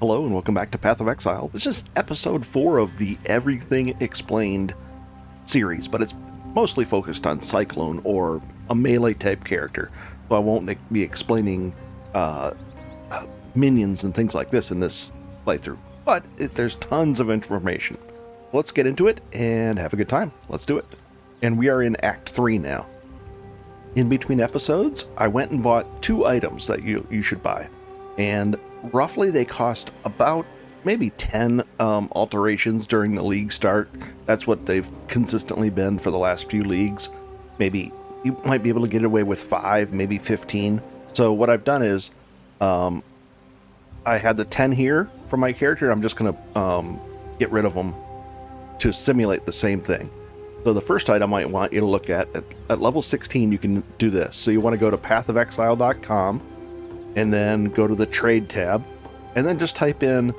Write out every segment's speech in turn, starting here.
Hello and welcome back to Path of Exile. This is episode 4 of the Everything Explained series, but it's mostly focused on Cyclone or a melee type character. So I won't be explaining minions and things like this in this playthrough, but there's tons of information. Let's get into it and have a good time. Let's do it. And we are in Act 3 now. In between episodes, I went and bought 2 items that you should buy. And roughly they cost about maybe 10 alterations during the league start. That's what they've consistently been for the last few leagues. Maybe you might be able to get away with 5, maybe 15. So what I've done is I had the 10 here for my character. I'm just going to get rid of them to simulate the same thing. So the first item I want you to look at level 16, you can do this. So you want to go to pathofexile.com and then go to the trade tab and then just type in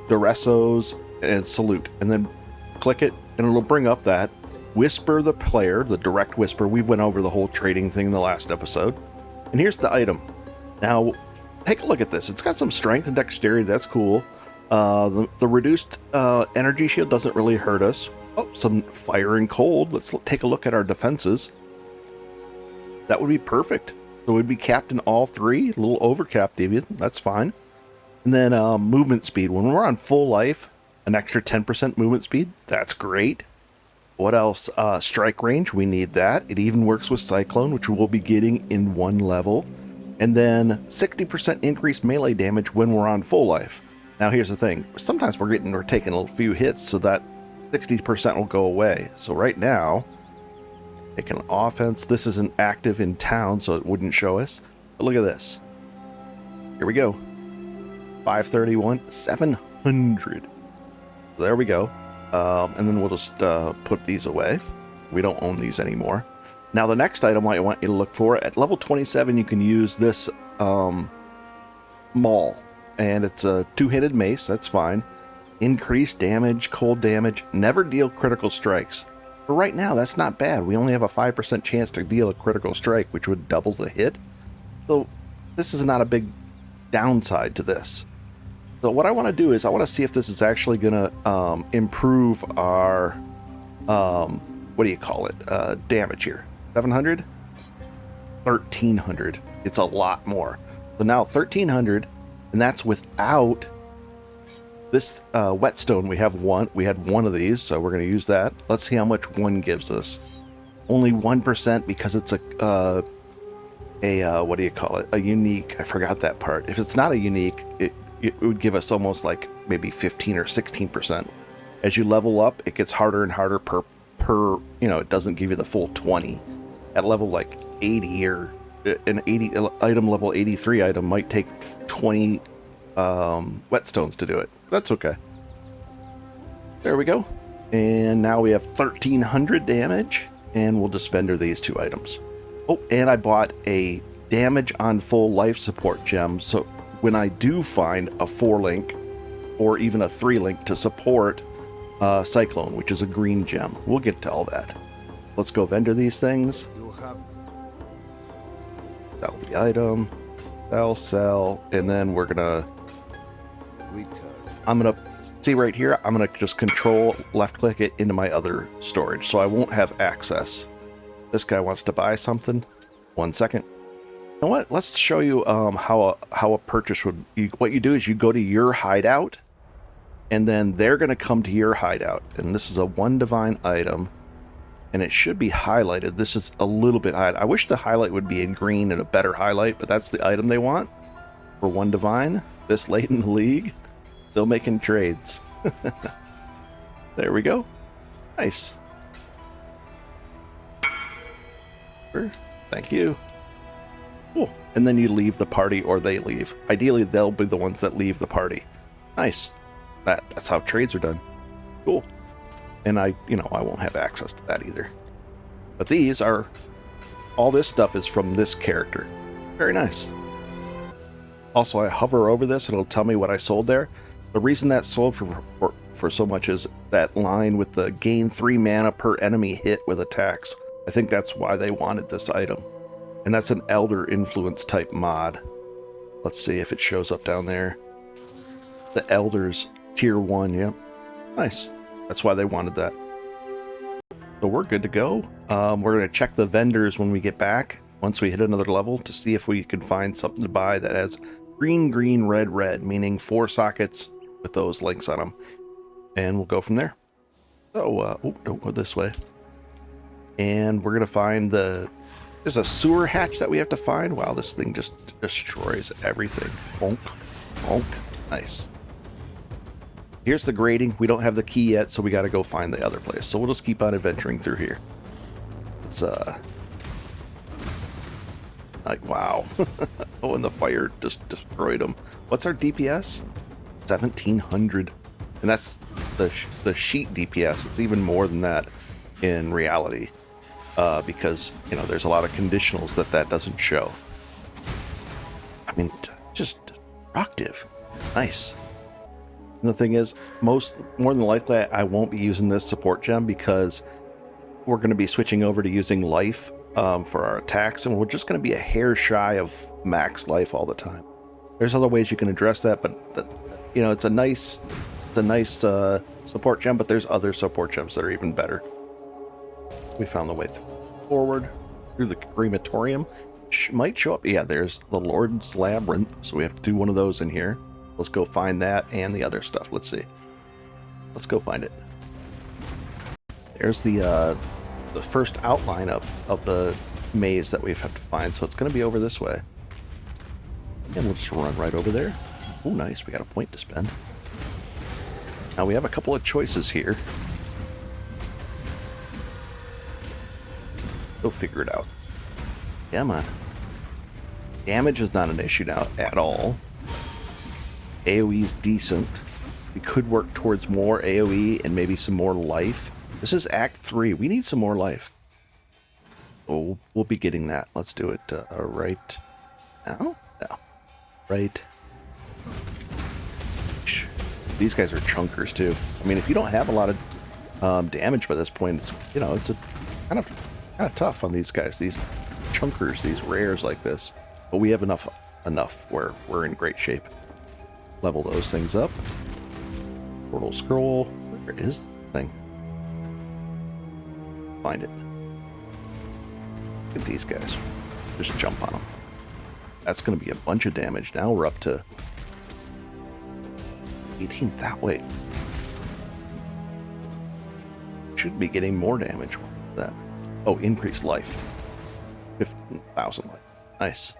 Duressos and Salute and then click it and it'll bring up that Whisper the Player, the direct whisper. We went over the whole trading thing in the last episode. And here's the item. Now, take a look at this. It's got some strength and dexterity. That's cool. The reduced energy shield doesn't really hurt us. Oh, some fire and cold. Let's take a look at our defenses. That would be perfect. So we'd be capped in all 3. A little overcapped even. That's fine. And then movement speed. When we're on full life, an extra 10% movement speed. That's great. What else? Strike range. We need that. It even works with Cyclone, which we'll be getting in 1 level. And then 60% increased melee damage when we're on full life. Now here's the thing. Sometimes we're taking a few hits, so that 60% will go away. So right now, taking an offense. This isn't active in town, so it wouldn't show us. But look at this. Here we go. 531, 700. So there we go. And then we'll just put these away. We don't own these anymore. Now the next item I want you to look for, at level 27, you can use this Maul. And it's a 2-handed mace, that's fine. Increased damage, cold damage, never deal critical strikes. But right now, that's not bad. We only have a 5% chance to deal a critical strike, which would double the hit. So this is not a big downside to this. So what I want to do is I want to see if this is actually going to improve our, what do you call it, damage here. 700? 1,300. It's a lot more. So now 1,300, and that's without this whetstone. We had one of these, so we're going to use that. Let's see how much one gives us. Only 1% because it's a what do you call it? A unique. I forgot that part. If it's not a unique, it would give us almost like maybe 15 or 16%. As you level up, it gets harder and harder per it doesn't give you the full 20. At level like 80 or an 80 item, level 83 item might take 20 whetstones to do it. That's okay. There we go. And now we have 1,300 damage, and we'll just vendor these 2 items. Oh, and I bought a damage on full life support gem, so when I do find a 4-link or even a 3-link to support Cyclone, which is a green gem, we'll get to all that. Let's go vendor these things. Sell the item. Sell, and then we're gonna I'm gonna see right here, I'm gonna just control left click it into my other storage, so I won't have access. This guy wants to buy something. 1 second. You know what? Let's show you how a purchase would. What you do is you go to your hideout, and then they're gonna come to your hideout. And this is a 1 divine item, and it should be highlighted. This is a little bit highlighted. I wish the highlight would be in green and a better highlight, but that's the item they want for 1 divine. This late in the league. Still making trades. There we go. Nice. Thank you. Cool. And then you leave the party or they leave. Ideally, they'll be the ones that leave the party. Nice. That's how trades are done. Cool. And I won't have access to that either. But these are, all this stuff is from this character. Very nice. Also, I hover over this and it'll tell me what I sold there. The reason that sold for so much is that line with the gain 3 mana per enemy hit with attacks. I think that's why they wanted this item. And that's an Elder Influence type mod. Let's see if it shows up down there. The Elders tier 1, yep. Nice. That's why they wanted that. So we're good to go. We're going to check the vendors when we get back, once we hit another level, to see if we can find something to buy that has green, green, red, red, meaning 4 sockets with those links on them. And we'll go from there. So, don't go this way. And we're going to find there's a sewer hatch that we have to find. Wow, this thing just destroys everything. Bonk, bonk. Nice. Here's the grading. We don't have the key yet, so we got to go find the other place. So we'll just keep on adventuring through here. It's, like, wow. Oh, and the fire just destroyed them. What's our DPS? 1,700. And that's the sheet DPS. It's even more than that in reality. Because, you know, there's a lot of conditionals that doesn't show. I mean, just destructive. Nice. And the thing is, more than likely, I won't be using this support gem because we're going to be switching over to using life for our attacks, and we're just going to be a hair shy of max life all the time. There's other ways you can address that, but you know, it's a nice support gem, but there's other support gems that are even better. We found the way forward through the crematorium. Might show up. Yeah, there's the Lord's Labyrinth, so we have to do one of those in here. Let's go find that and the other stuff. Let's see. Let's go find it. There's the first outline of the maze that we have to find, so it's going to be over this way. And we'll just run right over there. Oh, nice. We got a point to spend. Now we have a couple of choices here. Go figure it out. Come on. Damage is not an issue now at all. AoE is decent. We could work towards more AoE and maybe some more life. This is Act 3. We need some more life. Oh, we'll be getting that. Let's do it right now. No. Right. These guys are chunkers too. I mean, if you don't have a lot of damage by this point, it's, you know, it's a kind of tough on these guys. These chunkers, these rares like this. But we have enough where we're in great shape. Level those things up. Portal scroll. Where is the thing? Find it. Look at these guys. Just jump on them. That's going to be a bunch of damage. Now we're up to 18 that way. Should be getting more damage. What's that? Oh, increased life. 15,000 life. Nice.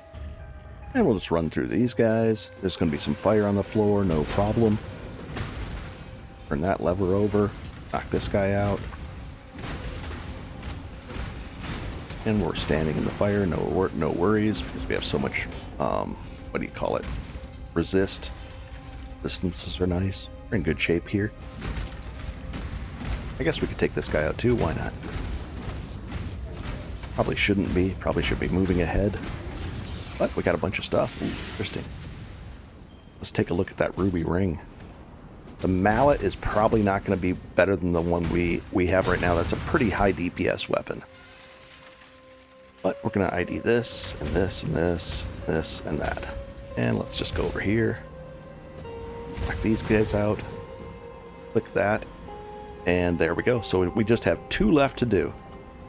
And we'll just run through these guys. There's going to be some fire on the floor, no problem. Turn that lever over. Knock this guy out. And we're standing in the fire, no worries, because we have so much, what do you call it? Resist. Distances are nice. We're in good shape here. I guess we could take this guy out too, why not? Probably shouldn't be. Probably should be moving ahead. But we got a bunch of stuff. Ooh, interesting. Let's take a look at that ruby ring. The mallet is probably not going to be better than the one we have right now. That's a pretty high DPS weapon. But we're going to ID this, and this, and this, this, and that. And let's just go over here. Knock these guys out. Click that. And there we go. So we just have 2 left to do.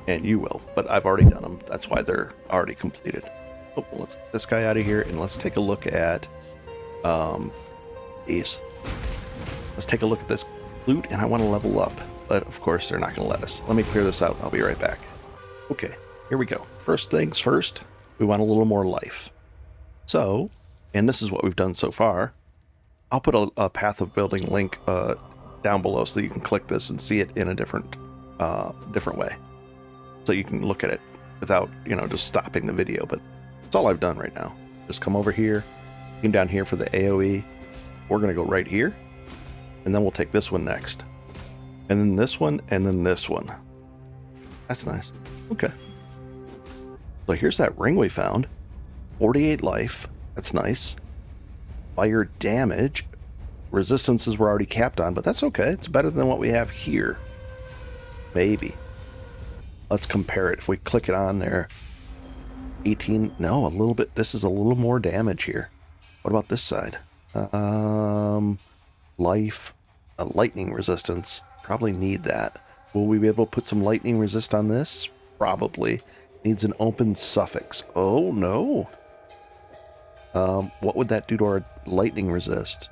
And you will. But I've already done them. That's why they're already completed. Oh, let's get this guy out of here, and let's take a look at these. Let's take a look at this loot, and I want to level up. But, of course, they're not going to let us. Let me clear this out. I'll be right back. Okay, here we go. First things first, we want a little more life. So, and this is what we've done so far. I'll put a path of building link down below so that you can click this and see it in a different way. So you can look at it without, you know, just stopping the video. But that's all I've done right now. Just come over here, come down here for the AoE. We're going to go right here. And then we'll take this one next. And then this one, and then this one. That's nice. Okay. So here's that ring we found. 48 life. That's nice. Fire damage. Resistances were already capped on, but that's okay. It's better than what we have here. Maybe. Let's compare it. If we click it on there. 18. No, a little bit. This is a little more damage here. What about this side? life, a lightning resistance. Probably need that. Will we be able to put some lightning resist on this? Probably. Needs an open suffix. Oh, no. What would that do to our lightning resist?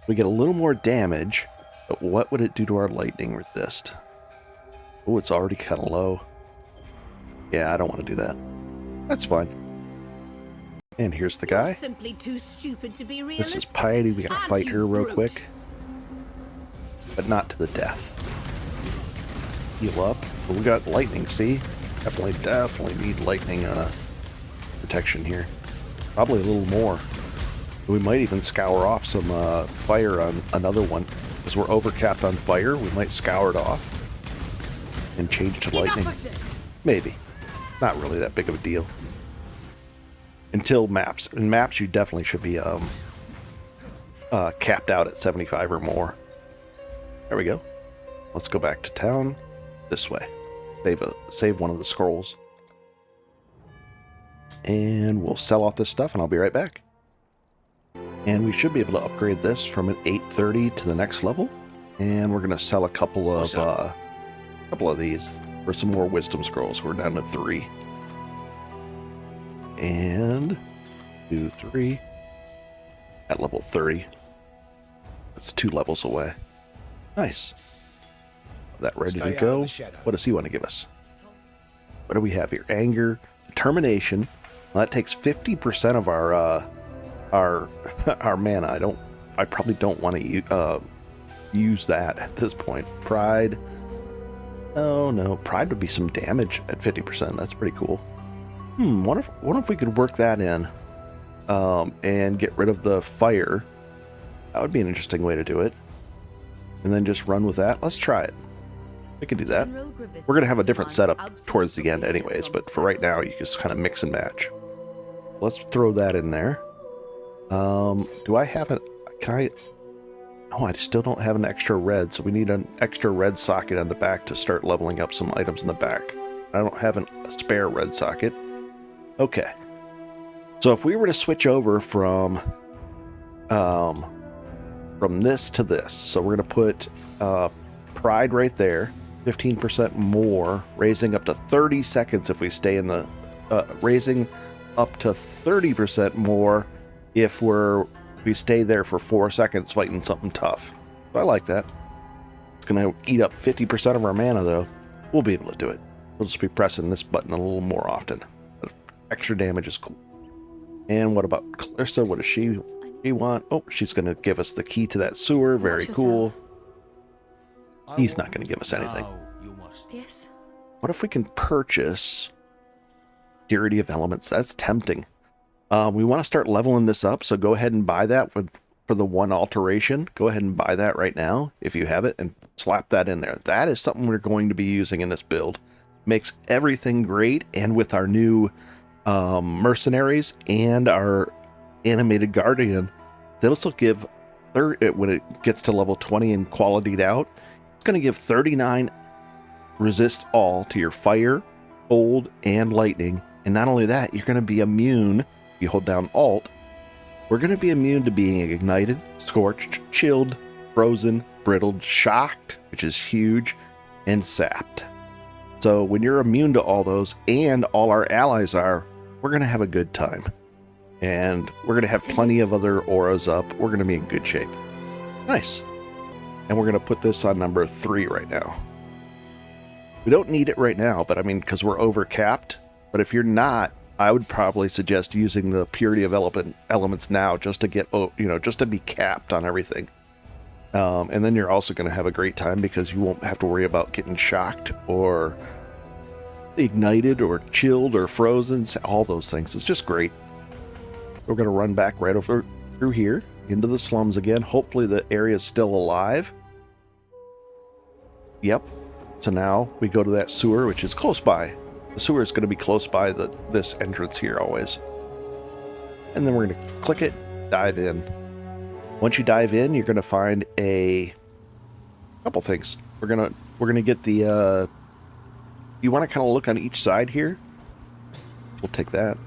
We get a little more damage, but what would it do to our lightning resist? Oh, it's already kind of low. Yeah, I don't want to do that. That's fine. And here's the guy. You're simply too stupid to be This realistic. is Piety. We gotta fight her real quick. But not to the death. Heal up. But we got lightning, see? Definitely need lightning protection here. Probably a little more. We might even scour off some fire on another one. Because we're overcapped on fire, we might scour it off. And change to lightning. Maybe. Not really that big of a deal. Until maps. In maps, you definitely should be capped out at 75 or more. There we go. Let's go back to town. This way. Save one of the scrolls. And we'll sell off this stuff, and I'll be right back. And we should be able to upgrade this from an 830 to the next level. And we're going to sell a couple of these for some more wisdom scrolls. We're down to 3. And 2, 3. At level 30. That's 2 levels away. Nice. That ready to go. What does he want to give us? What do we have here? Anger, determination. Well, that takes 50% of our mana. I probably don't want to use that at this point. Pride. Oh no, pride would be some damage at 50%. That's pretty cool. What if we could work that in and get rid of the fire? That would be an interesting way to do it. And then just run with that. Let's try it. We can do that. We're going to have a different setup towards the end anyways, but for right now, you just kind of mix and match. Let's throw that in there. Do I have it? Can I? Oh, I still don't have an extra red, so we need an extra red socket on the back to start leveling up some items in the back. I don't have a spare red socket. Okay. So if we were to switch over from this to this, so we're going to put pride right there, 15% more, raising up to 30 seconds if we stay in the, raising up to 30% more if we stay there for 4 seconds fighting something tough. So I like that. It's going to eat up 50% of our mana though. We'll be able to do it. We'll just be pressing this button a little more often. But extra damage is cool. And what about Clarissa? What does she want? Oh, she's going to give us the key to that sewer. Very cool. He's not going to give us anything. Yes. What if we can purchase Purity of Elements? That's tempting. We want to start leveling this up, so go ahead and buy that for the one alteration. Go ahead and buy that right now if you have it and slap that in there. That is something we're going to be using in this build. Makes everything great, and with our new Mercenaries and our Animated Guardian, this will give, when it gets to level 20 and qualityed out, it's going to give 39 resist all to your fire, cold, and lightning. And not only that, you're going to be immune, if you hold down Alt, we're going to be immune to being ignited, scorched, chilled, frozen, brittled, shocked, which is huge, and sapped. So when you're immune to all those, and all our allies are, we're going to have a good time. And we're going to have plenty of other auras up. We're going to be in good shape. Nice. And we're going to put this on number 3 right now. We don't need it right now, but I mean, because we're over capped. But if you're not, I would probably suggest using the Purity of Elements now just to get, just to be capped on everything. And then you're also going to have a great time because you won't have to worry about getting shocked or ignited or chilled or frozen, all those things. It's just great. We're going to run back right over through here into the slums again. Hopefully the area is still alive. Yep. So now we go to that sewer, which is close by. The sewer is going to be close by this entrance here always. And then we're going to click it, dive in. Once you dive in, you're going to find a couple things. We're going to get the you want to kind of look on each side here. We'll take that.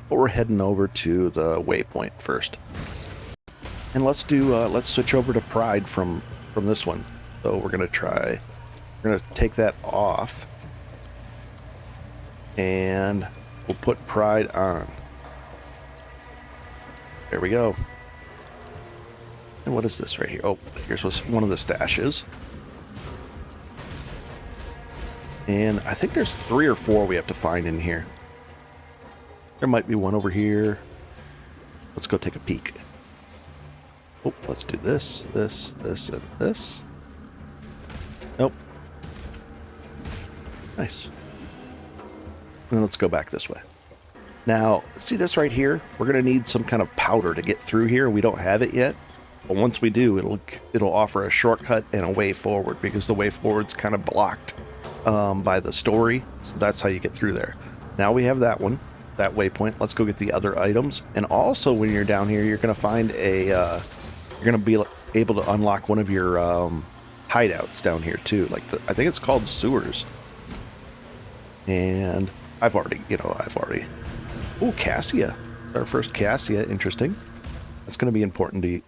But we're heading over to the waypoint first. And let's switch over to Pride from this one. So we're gonna take that off, and we'll put Pride on. There we go. And what is this right here? Oh, here's one of the stashes. And I think there's 3 or 4 we have to find in here. There might be one over here. Let's go take a peek. Oh, let's do this, this, this, and this. Nope. Nice. And let's go back this way. Now, see this right here? We're going to need some kind of powder to get through here. We don't have it yet. But once we do, it'll offer a shortcut and a way forward, because the way forward's kind of blocked by the story. So that's how you get through there. Now we have that one, that waypoint. Let's go get the other items. And also, when you're down here, you're going to find you're going to be able to unlock one of your hideouts down here too. Like I think it's called sewers. And I've already. Oh, Cassia. Our first Cassia. Interesting. That's going to be important to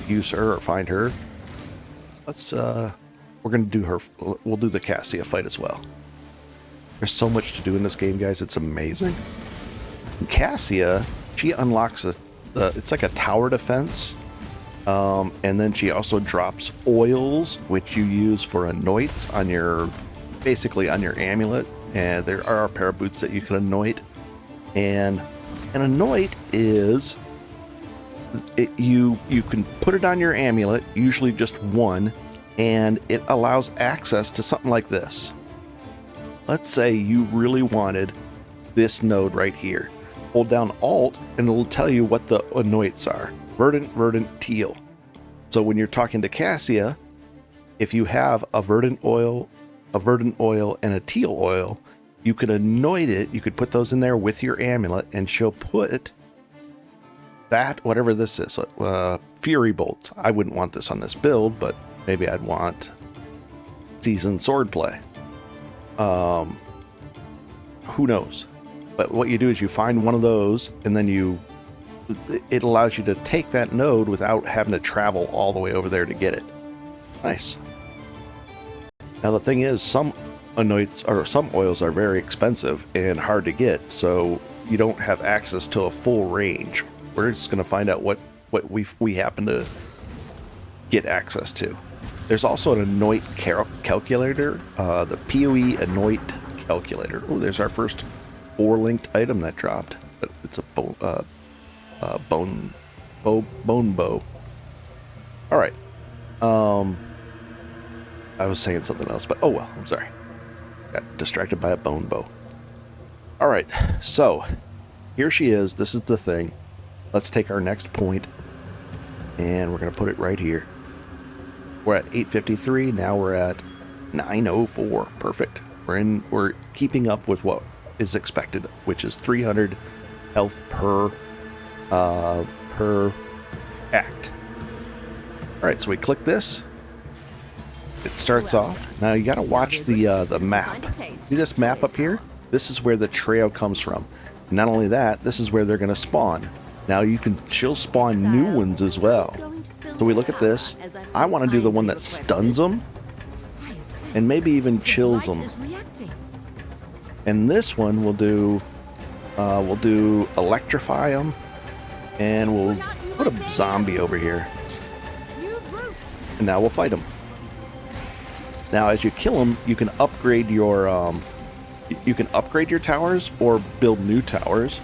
use her or find her. Let's we're gonna do her. We'll do the Cassia fight as well. There's so much to do in this game, guys. It's amazing. And Cassia, she unlocks it's like a tower defense, and then she also drops oils, which you use for anoints on your, basically on your amulet. And there are a pair of boots that you can anoint, and an anoint is you can put it on your amulet, usually just one, and it allows access to something like this. Let's say you really wanted this node right here. Hold down Alt and it'll tell you what the anoints are. Verdant, teal. So when you're talking to Cassia, if you have a verdant oil, and a teal oil, you could anoint it. You could put those in there with your amulet, and she'll put that, whatever this is, Fury Bolts. I wouldn't want this on this build, but maybe I'd want Seasoned Swordplay. Who knows? But what you do is you find one of those, and then it allows you to take that node without having to travel all the way over there to get it. Nice. Now the thing is, some anoints or some oils are very expensive and hard to get, so you don't have access to a full range. We're just going to find out what we happen to get access to. There's also an anoint calculator, the PoE anoint calculator. Oh, there's our first 4-linked item that dropped, but it's a bone bow. All right. I was saying something else, but oh well. I'm sorry. Got distracted by a bone bow. All right. So here she is. This is the thing. Let's take our next point, and we're going to put it right here. We're at 853. Now we're at 904. Perfect. We're keeping up with what is expected, which is 300 health per act. All right. So we click this. It starts off. Now you got to watch the map. See this map up here? This is where the trio comes from. Not only that, this is where they're going to spawn. Now she'll spawn new ones as well. So we look at this. I want to do the one that stuns them and maybe even chills them. And this one we'll do electrify them, and we'll put a zombie over here. And now we'll fight them. Now as you kill them, you can upgrade your towers or build new towers.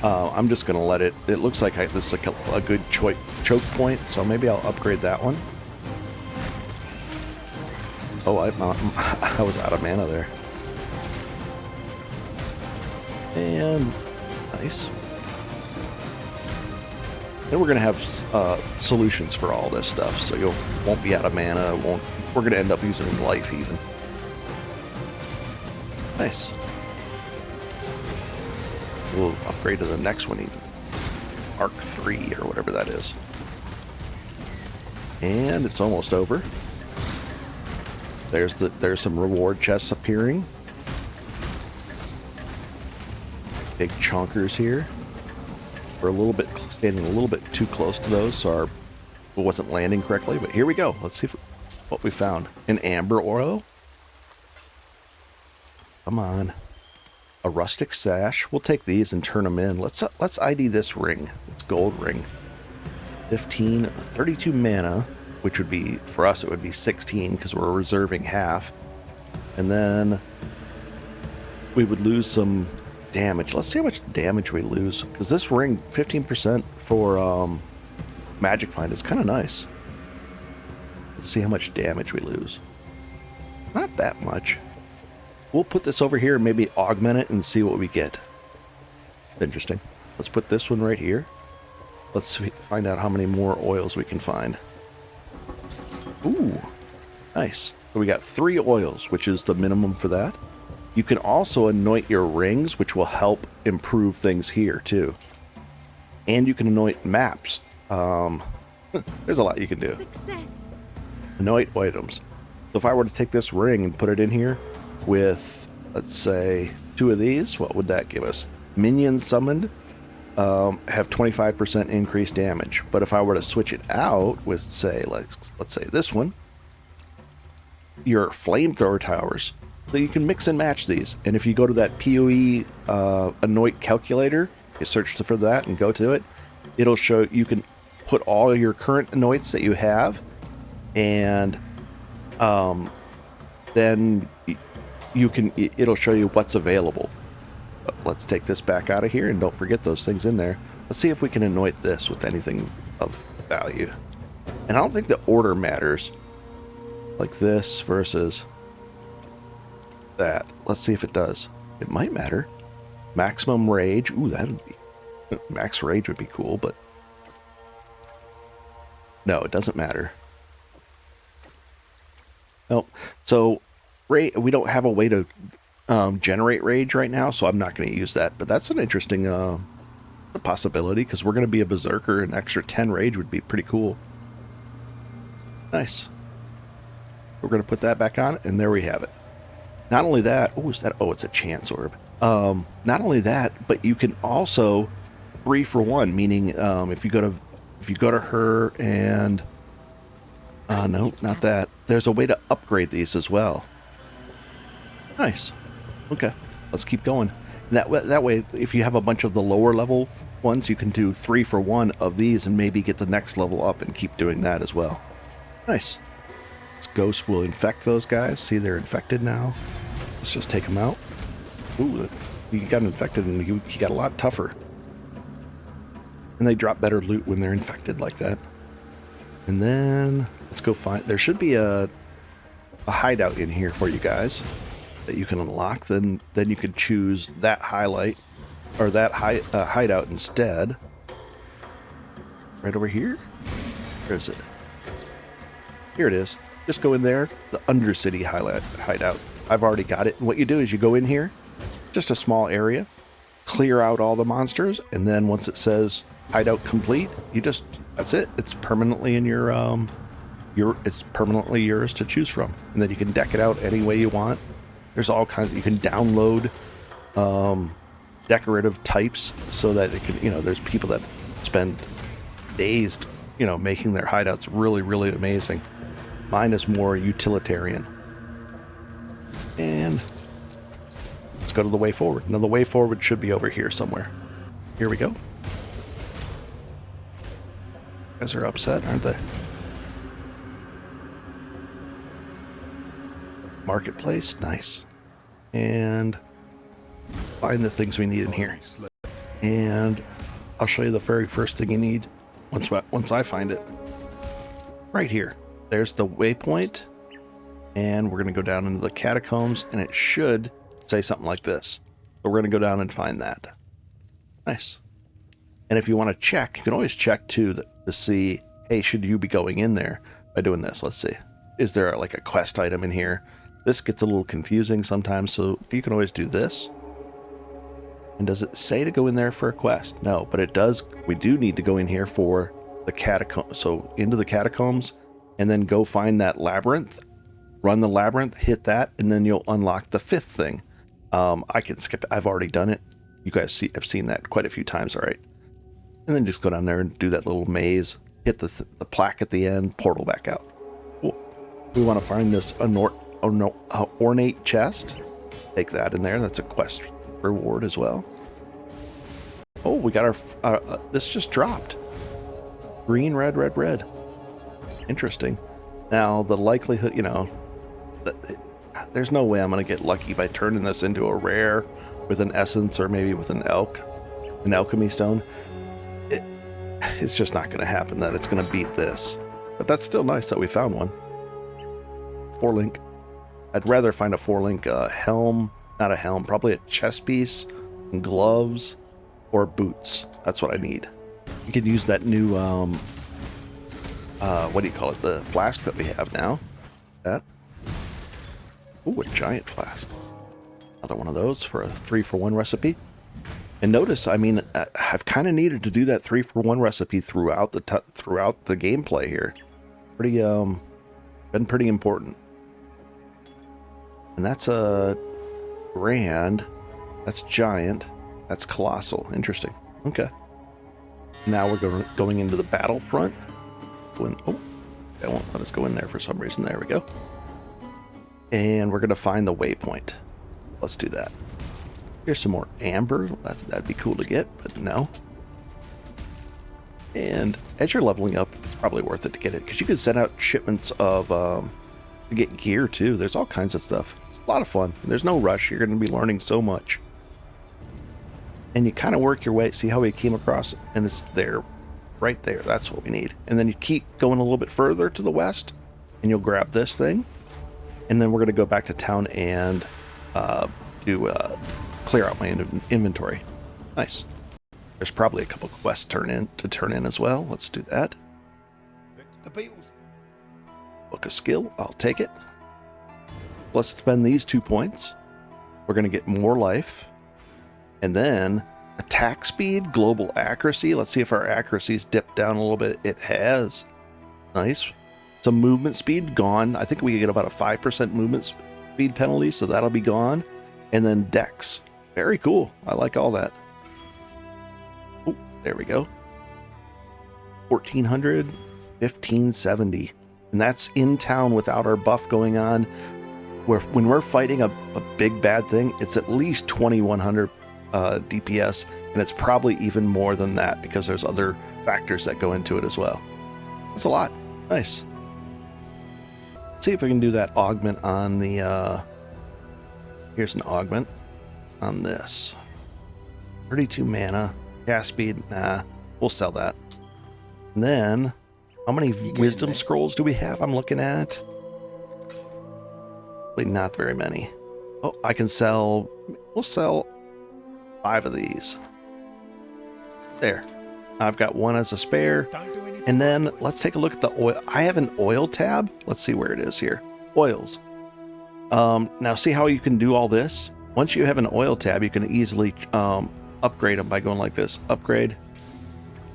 I'm just going to let it... It looks like this is a good choke point, so maybe I'll upgrade that one. Oh, I was out of mana there. And... Nice. And we're going to have solutions for all this stuff, so you won't be out of mana. We're going to end up using life even. Nice. We'll upgrade to the next one even. Arc 3 or whatever that is. And it's almost over. There's some reward chests appearing. Big chonkers here. We're a little bit standing a little bit too close to those, so our it wasn't landing correctly. But here we go. Let's see what we found. An amber oil. Come on. A rustic sash. We'll take these and turn them in. Let's ID this ring. It's gold ring. 15, 32 mana, which would be, for us, it would be 16 because we're reserving half. And then we would lose some damage. Let's see how much damage we lose, because this ring, 15% for Magic Find is kind of nice. Let's see how much damage we lose. Not that much. We'll put this over here and maybe augment it and see what we get. Interesting. Let's put this one right here. Let's find out how many more oils we can find. Ooh, nice. So we got 3 oils, which is the minimum for that. You can also anoint your rings, which will help improve things here too. And you can anoint maps. There's a lot you can do. Success. Anoint items. So if I were to take this ring and put it in here with, let's say, 2 of these, what would that give us? Minions summoned have 25% increased damage. But if I were to switch it out with, say, let's say this one, your flamethrower towers. So you can mix and match these. And if you go to that PoE anoint calculator, you search for that and go to it, it'll show you can put all your current anoints that you have, and then you can, it'll show you what's available. But let's take this back out of here and don't forget those things in there. Let's see if we can anoint this with anything of value. And I don't think the order matters, like this versus that. Let's see if it does. It might matter. Maximum rage. Ooh, that would be, max rage would be cool, but no, it doesn't matter. Nope. So we don't have a way to generate rage right now, so I'm not going to use that. But that's an interesting possibility, because we're going to be a berserker. An extra 10 rage would be pretty cool. Nice. We're going to put that back on, and there we have it. Not only that, it's a chance orb. Not only that, but you can also 3 for 1, meaning if you go to her and no, not that. There's a way to upgrade these as well. Nice. Okay, let's keep going. That way, if you have a bunch of the lower level ones, you can do 3 for 1 of these and maybe get the next level up and keep doing that as well. Nice. This ghost will infect those guys. See, they're infected now. Let's just take them out. Ooh, he got infected and he got a lot tougher. And they drop better loot when they're infected like that. And then let's go find, there should be a hideout in here for you guys that you can unlock. Then you can choose that highlight or that hideout instead. Right over here. Where is it? Here it is. Just go in there. The Undercity hideout. I've already got it. And what you do is you go in here, just a small area, clear out all the monsters, and then once it says hideout complete, that's it. It's permanently in it's permanently yours to choose from. And then you can deck it out any way you want. There's all kinds, you can download decorative types so that it can, there's people that spend days, making their hideouts really, really amazing. Mine is more utilitarian. And let's go to the way forward. Now the way forward should be over here somewhere. Here we go. You guys are upset, aren't they? Marketplace, nice. And find the things we need in here. And I'll show you the very first thing you need once I find it. Right here. There's the waypoint. And we're going to go down into the catacombs, and it should say something like this. So we're going to go down and find that. Nice. And if you want to check, you can always check too to see, hey, should you be going in there by doing this? Let's see. Is there like a quest item in here? This gets a little confusing sometimes, so you can always do this. And does it say to go in there for a quest? No, but it does. We do need to go in here for the catacombs. So into the catacombs, and then go find that labyrinth. Run the labyrinth, hit that, and then you'll unlock the 5th thing. I can skip it. I've already done it. You guys have seen that quite a few times, all right? And then just go down there and do that little maze. Hit the plaque at the end, portal back out. Cool. We want to find this ornate chest. Take that in there. That's a quest reward as well. Oh, we got our... this just dropped. Green, red, red, red. Interesting. Now, the likelihood, you know... there's no way I'm going to get lucky by turning this into a rare with an essence or maybe with an alchemy stone. It's just not going to happen that it's going to beat this. But that's still nice that we found one. 4-link. I'd rather find a 4-link helm, not a helm, probably a chest piece, and gloves, or boots. That's what I need. You can use that new, what do you call it, the flask that we have now. That. Ooh, a giant flask. Another one of those for a 3-for-1 recipe. And notice, I mean, I've kind of needed to do that 3-for-1 recipe throughout the gameplay here. Pretty, been pretty important. And that's a grand. That's giant. That's colossal. Interesting. Okay. Now we're going into the Battlefront. Oh, they won't let us go in there for some reason. There we go. And we're going to find the waypoint. Let's do that. Here's some more amber. That'd be cool to get, but no. And as you're leveling up, it's probably worth it to get it, because you can send out shipments of to get gear too. There's all kinds of stuff. It's a lot of fun. There's no rush. You're going to be learning so much. And you kind of work your way. See how we came across it? And it's there, right there. That's what we need. And then you keep going a little bit further to the west, and you'll grab this thing. And then we're going to go back to town and clear out my inventory. Nice. There's probably a couple quests to turn in as well. Let's do that. Book of skill. I'll take it. Let's spend these 2 points. We're going to get more life. And then attack speed, global accuracy. Let's see if our accuracy's dipped down a little bit. It has. Nice. Some movement speed gone. I think we get about a 5% movement speed penalty, so that'll be gone. And then dex. Very cool. I like all that. Oh, there we go. 1400, 1570. And that's in town without our buff going on. When we're fighting a big bad thing, it's at least 2100 DPS, and it's probably even more than that because there's other factors that go into it as well. That's a lot. Nice. Let's see if we can do that augment on the here's an augment on this. 32 mana, cast speed, nah, we'll sell that. And then how many wisdom scrolls do we have? I'm looking at not very many. Oh, I can sell, we'll sell 5 of these. There. I've got one as a spare. And then let's take a look at the oil. I have an oil tab. Let's see where it is here. Oils. Now see how you can do all this? Once you have an oil tab, you can easily upgrade them by going like this. Upgrade.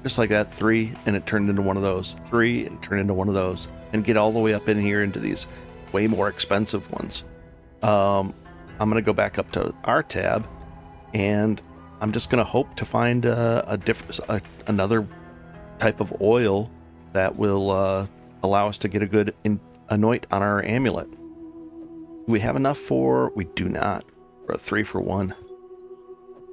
Just like that. 3, and it turned into one of those. 3, and it turned into one of those. And get all the way up in here into these way more expensive ones. I'm going to go back up to our tab, and I'm just going to hope to find another type of oil that will allow us to get a good anoint on our amulet. Do we have enough for... We do not. For a 3-for-1.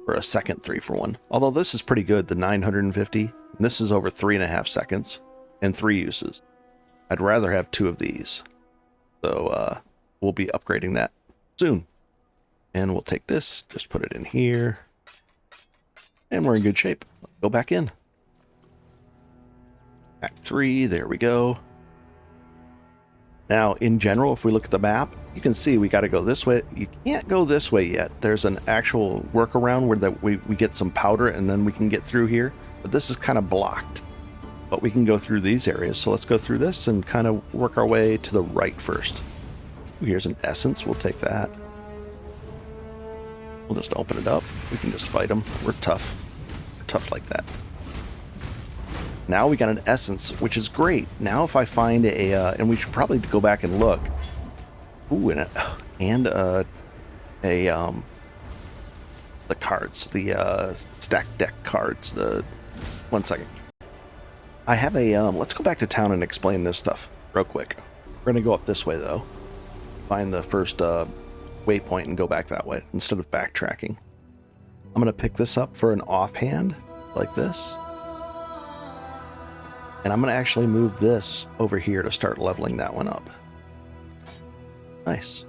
For a second 3-for-1. Although this is pretty good, the 950. And this is over 3.5 seconds. And 3 uses. I'd rather have 2 of these. So we'll be upgrading that soon. And we'll take this, just put it in here. And we're in good shape. Let's go back in. Act 3, there we go. Now, in general, if we look at the map, you can see we got to go this way. You can't go this way yet. There's an actual workaround where we get some powder and then we can get through here. But this is kind of blocked. But we can go through these areas. So let's go through this and kind of work our way to the right first. Here's an essence. We'll take that. We'll just open it up. We can just fight them. We're tough. We're tough like that. Now we got an essence, which is great. Now if I find and we should probably go back and look. Ooh, the cards, the stack deck cards, the 1 second. I have a, let's go back to town and explain this stuff real quick. We're going to go up this way, though. Find the first waypoint and go back that way instead of backtracking. I'm going to pick this up for an offhand, like this. And I'm going to actually move this over here to start leveling that one up. Nice.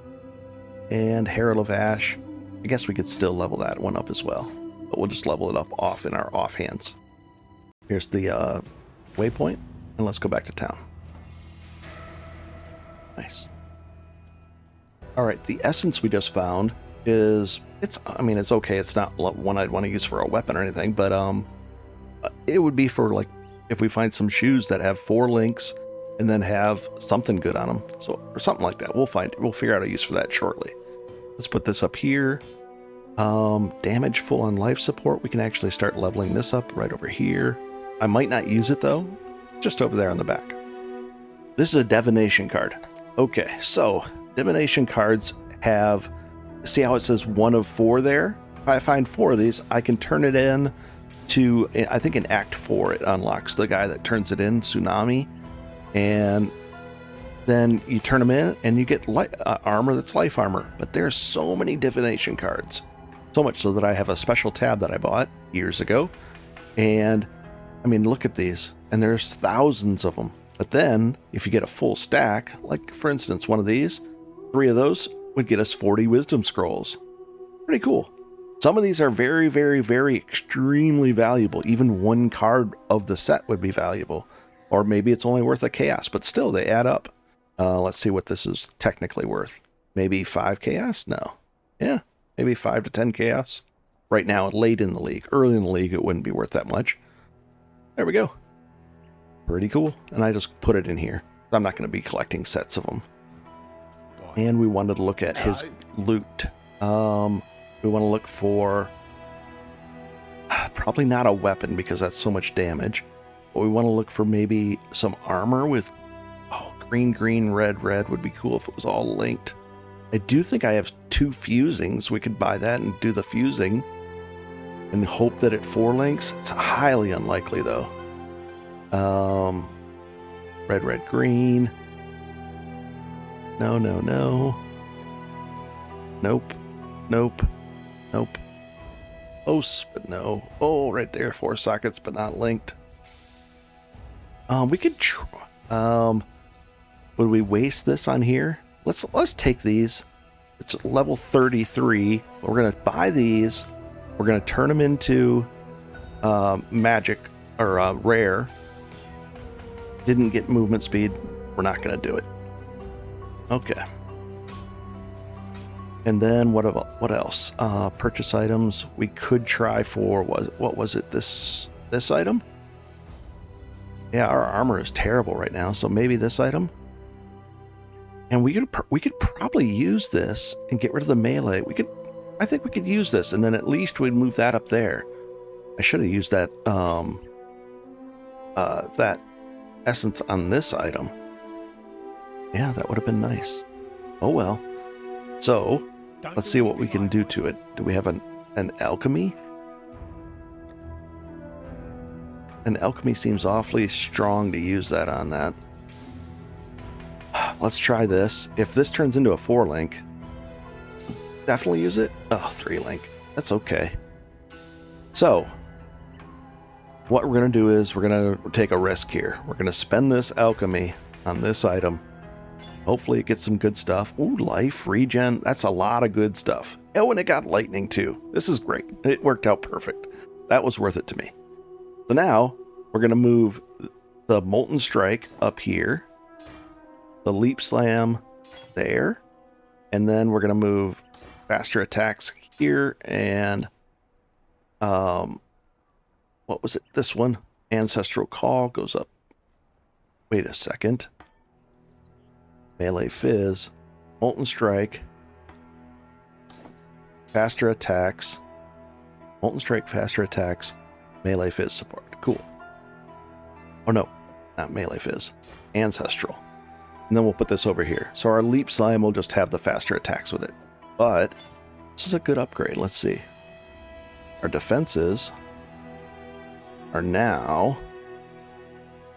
And Herald of Ash. I guess we could still level that one up as well. But we'll just level it up off in our offhands. Here's the waypoint. And let's go back to town. Nice. Alright, the essence we just found is... it's okay. It's not one I'd want to use for a weapon or anything. But it would be for, like, if we find some shoes that have 4 links and then have something good on them, so or something like that. We'll figure out a use for that shortly. Let's put this up here. Damage full on life support. We can actually start leveling this up right over here. I might not use it though. Just over there on the back. This is a divination card. Okay, so divination cards have, see how it says 1 of 4 there? If I find 4 of these, I can turn it in to, I think in Act 4 it unlocks the guy that turns it in, Tsunami, and then you turn them in and you get armor that's life armor. But there's so many divination cards, so much so that I have a special tab that I bought years ago, and I mean, look at these, and there's thousands of them. But then if you get a full stack, like for instance one of these, 3 of those would get us 40 wisdom scrolls. Pretty cool. Some of these are very, very, very extremely valuable. Even 1 card of the set would be valuable. Or maybe it's only worth a chaos, but still they add up. Let's see what this is technically worth. Maybe 5 chaos? No. Yeah, maybe 5 to 10 chaos. Right now, late in the league. Early in the league, it wouldn't be worth that much. There we go. Pretty cool. And I just put it in here. I'm not going to be collecting sets of them. And we wanted to look at his loot. We want to look for probably not a weapon because that's so much damage. But we want to look for maybe some armor with green, green, red, red would be cool if it was all linked. I do think I have 2 fusings. We could buy that and do the fusing and hope that it 4 links. It's highly unlikely though. Red, red, green. No, no, no. Nope. Nope. Nope. Close, but no. Oh, right there. 4 sockets, but not linked. We could would we waste this on here? Let's take these. It's level 33. We're gonna buy these. We're gonna turn them into magic or rare. Didn't get movement speed. We're not gonna do it. Okay. And then what else? Purchase items. We could try for what was it? This item? Yeah, our armor is terrible right now, so maybe this item. And we could probably use this and get rid of the melee. I think we could use this, and then at least we'd move that up there. I should have used that that essence on this item. Yeah, that would have been nice. Oh well. So let's see what we can do to it. Do we have an alchemy? An alchemy seems awfully strong to use that on that. Let's try this. If this turns into a 4 link, definitely use it. Oh, 3 link. That's okay. So what we're going to do is we're going to take a risk here. We're going to spend this alchemy on this item. Hopefully it gets some good stuff. Ooh, life, regen. That's a lot of good stuff. Oh, and it got lightning too. This is great. It worked out perfect. That was worth it to me. So now we're going to move the Molten Strike up here. The Leap Slam there. And then we're going to move faster attacks here. And what was it? This one. Ancestral Call goes up. Wait a second. Melee Fizz, Molten Strike, faster attacks, Molten Strike, faster attacks, Melee Fizz support. Cool. Oh no, not Melee Fizz, Ancestral. And then we'll put this over here. So our Leap Slime will just have the faster attacks with it. But this is a good upgrade. Let's see. Our defenses are now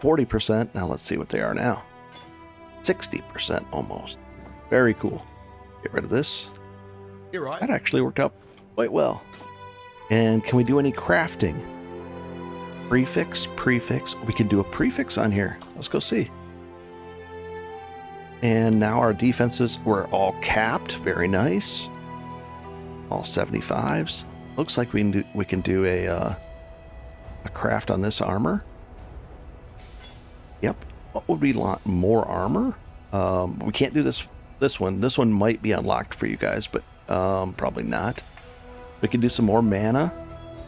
40%. Now let's see what they are now. 60% almost. Very cool. Get rid of this. You're right. That actually worked out quite well. And can we do any crafting? Prefix. We can do a prefix on here. Let's go see. And now our defenses were all capped. Very nice. All 75s. Looks like we can do a craft on this armor. Yep. What would we want? More armor? We can't do this one. This one might be unlocked for you guys, but probably not. We can do some more mana.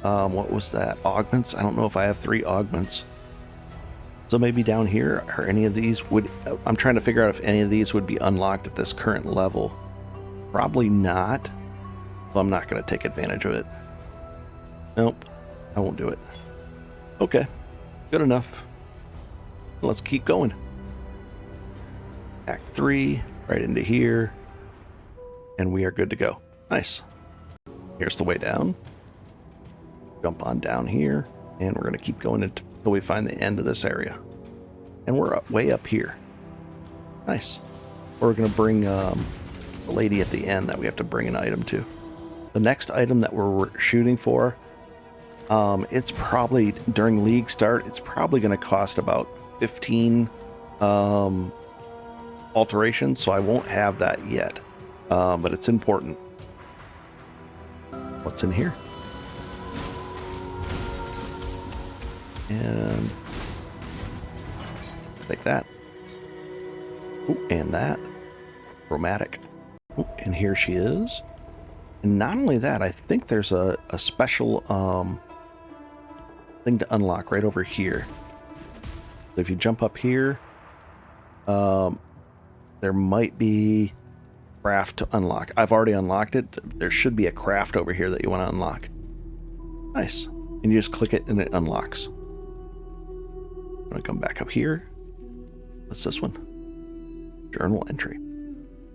What was that? Augments? I don't know if I have 3 augments. So maybe down here, or any of these would... I'm trying to figure out if any of these would be unlocked at this current level. Probably not. So I'm not going to take advantage of it. Nope. I won't do it. Okay. Good enough. Let's keep going. Act 3, right into here. And we are good to go. Nice. Here's the way down. Jump on down here. And we're going to keep going until we find the end of this area. And we're way up here. Nice. We're going to bring the lady at the end that we have to bring an item to. The next item that we're shooting for, it's probably, during league start, it's probably going to cost about 15 alterations, so I won't have that yet. But it's important. What's in here? And take that. Ooh, and that. Chromatic. Ooh, and here she is. And not only that, I think there's a special thing to unlock right over here. So if you jump up here, there might be craft to unlock. I've already unlocked it. There should be a craft over here that you want to unlock. Nice. And you just click it and it unlocks. I'm going to come back up here. What's this one? Journal entry.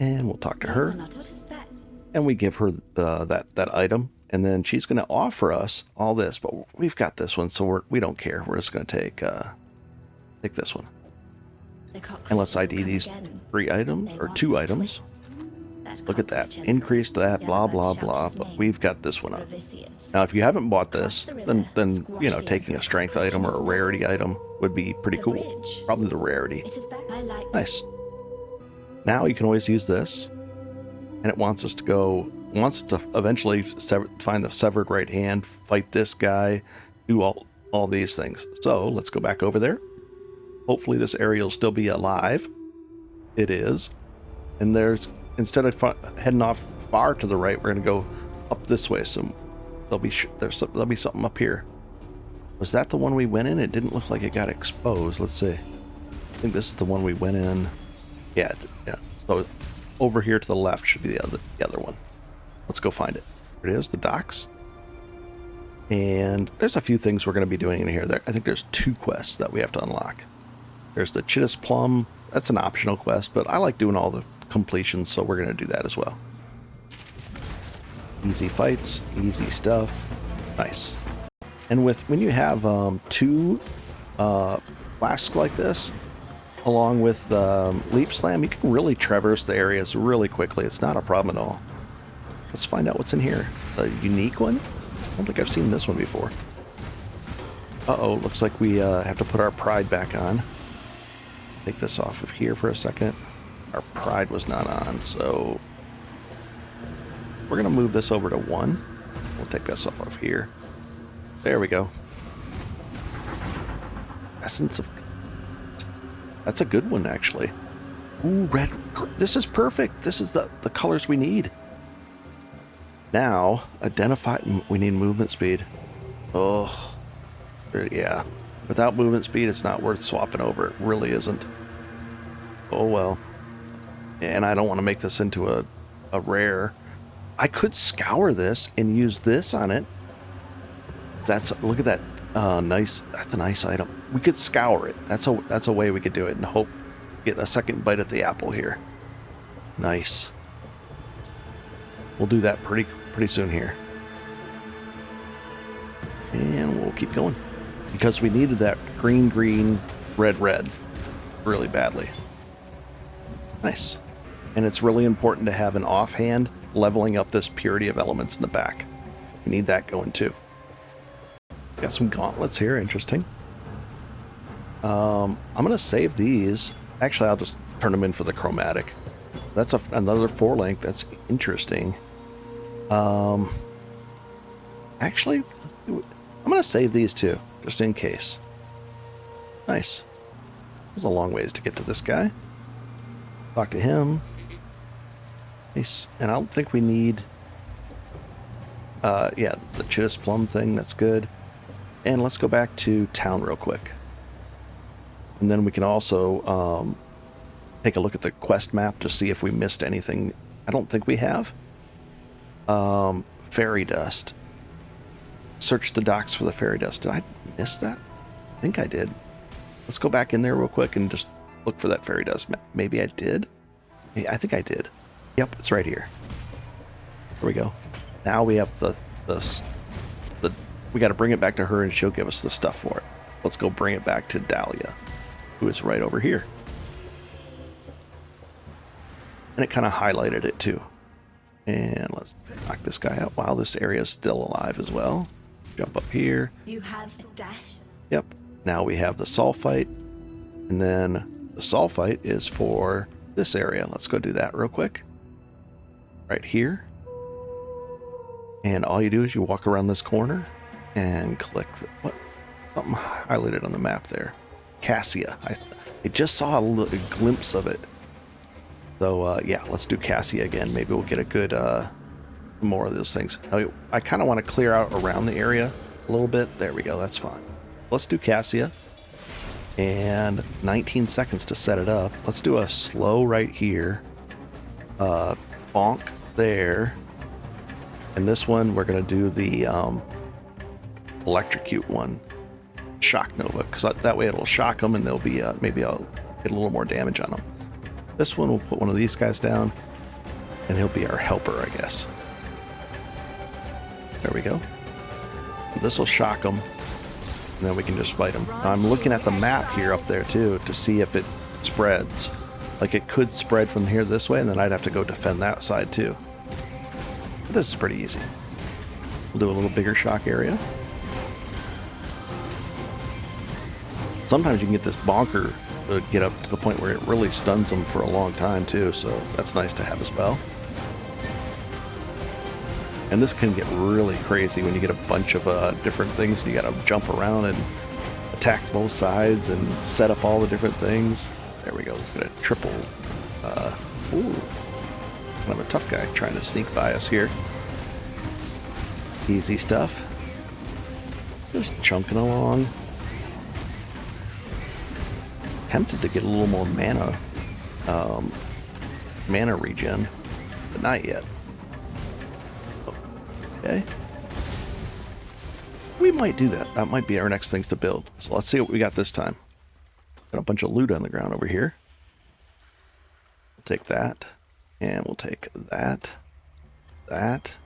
And we'll talk to her. What is that? And we give her that item. And then she's going to offer us all this. But we've got this one, so we don't care. We're just going to take this one. And let's ID these 3 items, or 2 items. Look at that. Increase that, blah, blah, blah. But we've got this one up. Now, if you haven't bought this, then you know, taking a strength item or a rarity item would be pretty cool. Probably the rarity. Nice. Now you can always use this. And it wants us to go, wants to eventually find the severed right hand, fight this guy, do all these things. So let's go back over there. Hopefully this area will still be alive. It is. And there's, instead of heading off far to the right, we're going to go up this way. So there'll be something up here. Was that the one we went in? It didn't look like it got exposed. Let's see. I think this is the one we went in. Yeah. So over here to the left should be the other one. Let's go find it. Here it is, the docks. And there's a few things we're going to be doing in here. I think there's 2 quests that we have to unlock. There's the Chittis Plum. That's an optional quest, but I like doing all the completions, so we're going to do that as well. Easy fights, easy stuff. Nice. And when you have 2 flasks like this, along with Leap Slam, you can really traverse the areas really quickly. It's not a problem at all. Let's find out what's in here. It's a unique one. I don't think I've seen this one before. Uh-oh, looks like we have to put our pride back on. Take this off of here for a second. Our pride was not on, so we're going to move this over to 1. We'll take this off of here. There we go. Essence of... That's a good one, actually. Ooh, red. This is perfect. This is the colors we need. Now, identify... We need movement speed. Oh, yeah. Without movement speed, it's not worth swapping over. It really isn't. Oh, well. And I don't want to make this into a rare. I could scour this and use this on it. Look at that. Nice. That's a nice item. We could scour it. That's a way we could do it and hope get a second bite at the apple here. Nice. We'll do that pretty soon here. And we'll keep going. because we needed that green, green, red, red really badly. Nice. And it's really important to have an offhand leveling up this purity of elements in the back. We need that going too. Got some gauntlets here, interesting. I'm going to save these. Actually, I'll just turn them in for the chromatic. That's another 4-link. That's interesting. Actually, I'm going to save these too, just in case. Nice. There's a long ways to get to this guy. Talk to him. Nice. And I don't think we need... yeah, the Chittis Plum thing. That's good. And let's go back to town real quick. And then we can also take a look at the quest map to see if we missed anything. I don't think we have. Fairy dust. Search the docks for the fairy dust. Did I miss that? I think I did. Let's go back in there real quick and just look for that fairy dust. Maybe I did? Yeah, I think I did. Yep, it's right here. There we go. Now we have the we got to bring it back to her and she'll give us the stuff for it. Let's go bring it back to Dahlia, who is right over here. And it kind of highlighted it too. And let's knock this guy out. Wow, this area is still alive as well. Jump up here. You have a dash. Yep. Now we have the sulfite. And then the sulfite is for this area. Let's go do that real quick. Right here. And all you do is you walk around this corner and click what? Something highlighted on the map there. Cassia. I just saw a glimpse of it. So yeah, let's do Cassia again. Maybe we'll get a good more of those things. I kind of want to clear out around the area a little bit. There we go. That's fine. Let's do Cassia. And 19 seconds to set it up. Let's do a slow right here. Bonk there. And this one, we're going to do the electrocute one. Shock Nova. Because that way it'll shock them and they'll be, maybe I'll get a little more damage on them. This one, we'll put one of these guys down. And he'll be our helper, I guess. There we go. This will shock them. And then we can just fight them. Now, I'm looking at the map here up there too to see if it spreads. Like it could spread from here this way, and then I'd have to go defend that side too. But this is pretty easy. We'll do a little bigger shock area. Sometimes you can get this bonker to get up to the point where it really stuns them for a long time too, so that's nice to have as well. And this can get really crazy when you get a bunch of different things. You gotta jump around and attack both sides and set up all the different things. There we go. Got a triple. Ooh, kind of a tough guy trying to sneak by us here. Easy stuff. Just chunking along. Tempted to get a little more mana, mana regen, but not yet. Okay. We might do that. That might be our next things to build. So let's see what we got this time. Got a bunch of loot on the ground over here. We'll take that. And we'll take that. That.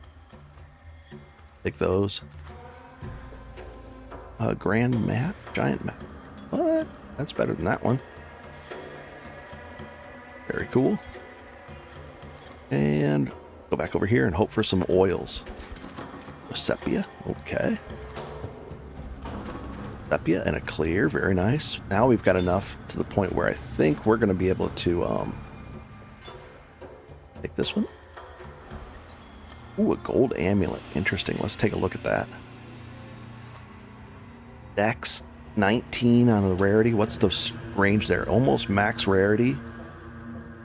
Take those. Grand map? Giant map. What? That's better than that one. Very cool. And go back over here and hope for some oils. Sepia, okay. Sepia and a clear, very nice. Now we've got enough to the point where I think we're going to be able to take this one. Ooh, a gold amulet. Interesting. Let's take a look at that. Dex 19 on the rarity. What's the range there? Almost max rarity.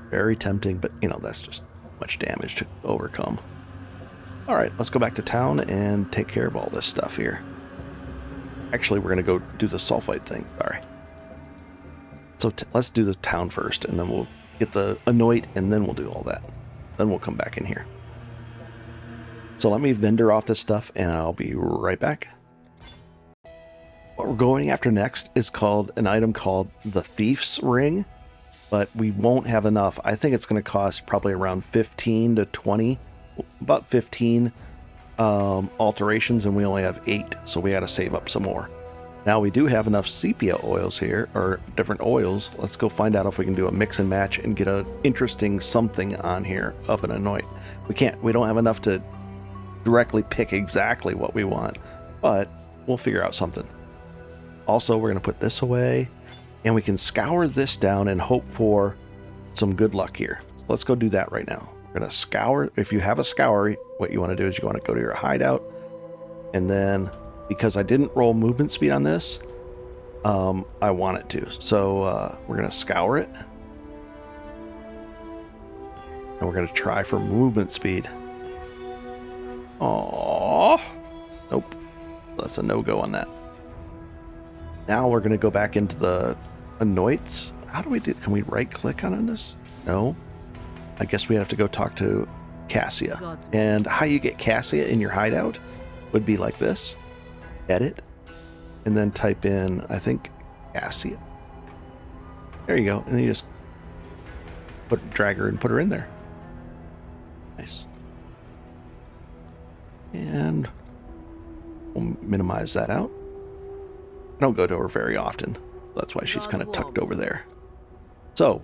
Very tempting, but you know, that's just much damage to overcome. Alright, let's go back to town and take care of all this stuff here. Actually, we're going to go do the sulfite thing. Sorry. So let's do the town first, and then we'll get the anoint, and then we'll do all that. Then we'll come back in here. So let me vendor off this stuff, and I'll be right back. What we're going after next is called an item called the Thief's Ring, but we won't have enough. I think it's going to cost probably around 15 to 20, about 15 alterations, and we only have 8, so we got to save up some more. Now we do have enough sepia oils here, or different oils. Let's go find out if we can do a mix and match and get an interesting something on here of an anoint. We don't have enough to directly pick exactly what we want, but we'll figure out something. Also, we're going to put this away, and we can scour this down and hope for some good luck here. So let's go do that right now. We're going to scour. If you have a scour, what you want to do is you want to go to your hideout, and then because I didn't roll movement speed on this, I want it to. So we're going to scour it. And we're going to try for movement speed. Aww. Nope. That's a no-go on that. Now we're going to go back into the anoints. How do we do? Can we right-click on this? No. I guess we have to go talk to Cassia. And how you get Cassia in your hideout would be like this. Edit. And then type in, I think, Cassia. There you go. And then you just drag her and put her in there. Nice. And we'll minimize that out. I don't go to her very often. That's why she's kind of tucked over there. So,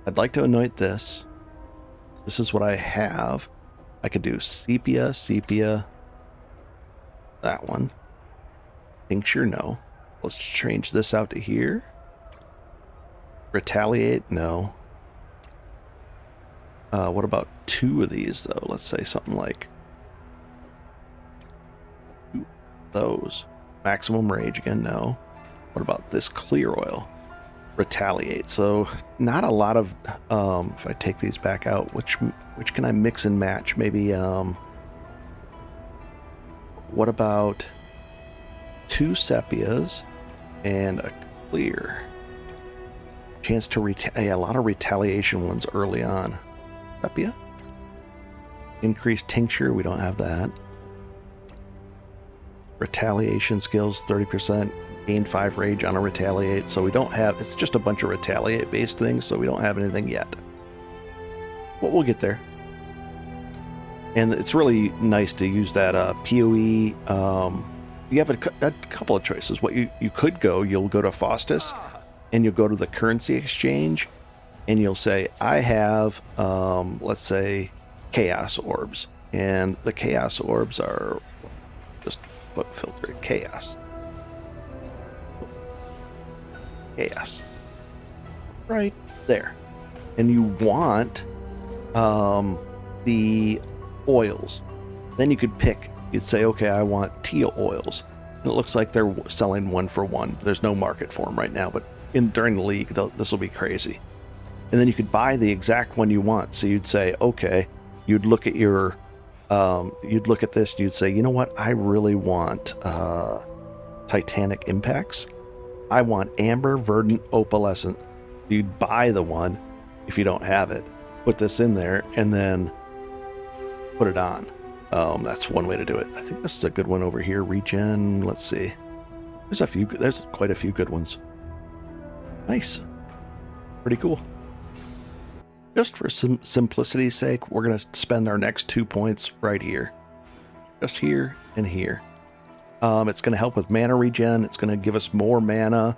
I'd like to anoint this. This is what I have. I could do sepia, that one. Tincture, no. Let's change this out to here. Retaliate, no. What about 2 of these, though? Let's say something like those. Maximum rage, again, no. What about this clear oil? Retaliate. So, not a lot of, if I take these back out, which can I mix and match? Maybe, what about 2 sepias and a clear? Chance to a lot of retaliation ones early on. Sepia? Increased tincture, we don't have that. Retaliation skills, 30%. Gain 5 rage on a retaliate. So we don't have, it's just a bunch of retaliate based things, so we don't have anything yet. But we'll get there. And it's really nice to use that PoE. You have a couple of choices. What you could go, you'll go to Faustus, and you'll go to the currency exchange, and you'll say, I have, let's say, Chaos Orbs. And the Chaos Orbs are just put filter Chaos. Chaos. Right there. And you want the oils. Then you could pick, you'd say, okay, I want teal oils. And it looks like they're selling 1 for 1. There's no market for them right now, but during the league, this will be crazy. And then you could buy the exact one you want. So you'd say, okay, you'd look at your, you'd look at this, and you'd say, you know what, I really want Titanic Impacts. I want Amber, Verdant, Opalescent. You'd buy the one if you don't have it. Put this in there, and then put it on. That's one way to do it. I think this is a good one over here. Regen, let's see. There's quite a few good ones. Nice. Pretty cool. Just for some simplicity's sake, we're going to spend our next 2 points right here. Just here and here. It's going to help with mana regen. It's going to give us more mana.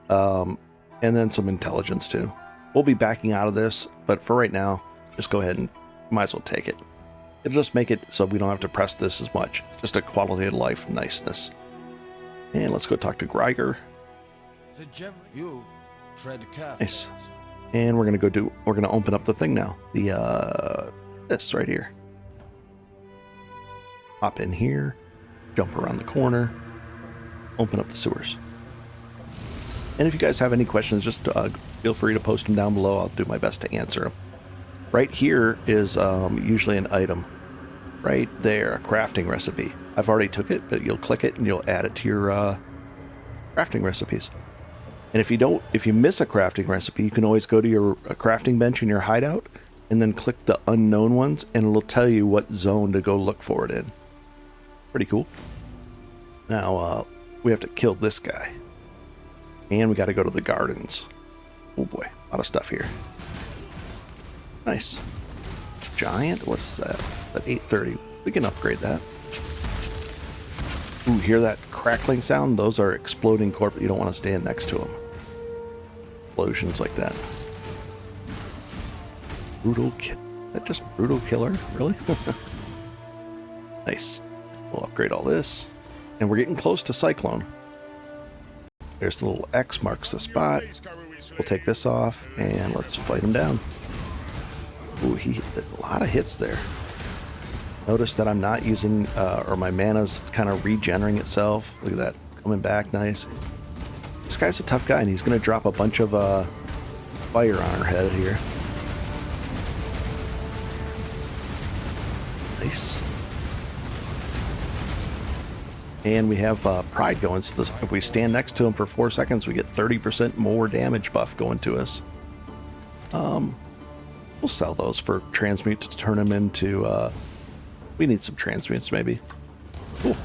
And then some intelligence too. We'll be backing out of this, but for right now, just go ahead and might as well take it. It'll just make it so we don't have to press this as much. It's just a quality of life niceness. And let's go talk to Greiger. Nice. And we're gonna open up the thing now. This right here. Hop in here, jump around the corner, open up the sewers. And if you guys have any questions, just feel free to post them down below. I'll do my best to answer them. Right here is usually an item. Right there, a crafting recipe. I've already took it, but you'll click it and you'll add it to your crafting recipes. And if you miss a crafting recipe, you can always go to your crafting bench in your hideout and then click the unknown ones, and it'll tell you what zone to go look for it in. Pretty cool. Now, we have to kill this guy. And we got to go to the gardens. Oh boy, a lot of stuff here. Nice. Giant? What's that? At 830. We can upgrade that. Ooh, hear that crackling sound? Those are exploding corpses. You don't want to stand next to them. Explosions like that. Brutal kill. That just brutal killer? Really? Nice. We'll upgrade all this. And we're getting close to Cyclone. There's the little X marks the spot. We'll take this off and let's fight him down. Ooh, he did a lot of hits there. Notice that I'm not using, or my mana's kind of regenerating itself. Look at that, coming back nice. This guy's a tough guy, and he's going to drop a bunch of fire on our head here. Nice. And we have Pride going, so this, if we stand next to him for 4 seconds, we get 30% more damage buff going to us. We'll sell those for transmute to turn them into... we need some transmutes, maybe. Cool.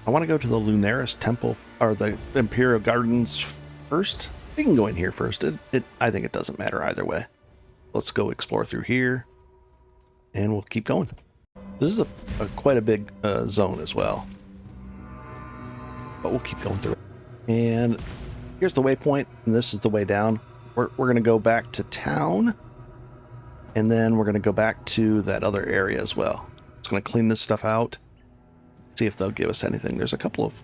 I want to go to the Lunaris temple, or the Imperial Gardens first. We can go in here first. I think it doesn't matter either way. Let's go explore through here, and we'll keep going. This is a quite a big zone as well, but we'll keep going through it. And here's the waypoint, and this is the way down. We're going to go back to town, and then we're going to go back to that other area as well. It's going to clean this stuff out, see if they'll give us anything. There's a couple of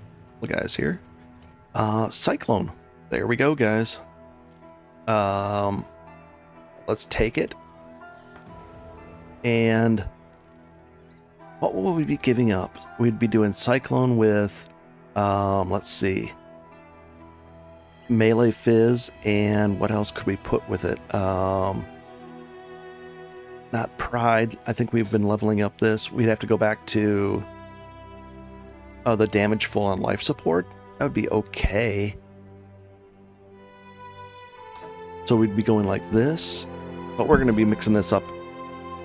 guys here. Cyclone. There we go, guys. Let's take it. And what will we be giving up? We'd be doing Cyclone with, let's see, melee fizz, and what else could we put with it? Not Pride. I think we've been leveling up this. We'd have to go back to the damage full on life support. That would be okay. So we'd be going like this, but we're going to be mixing this up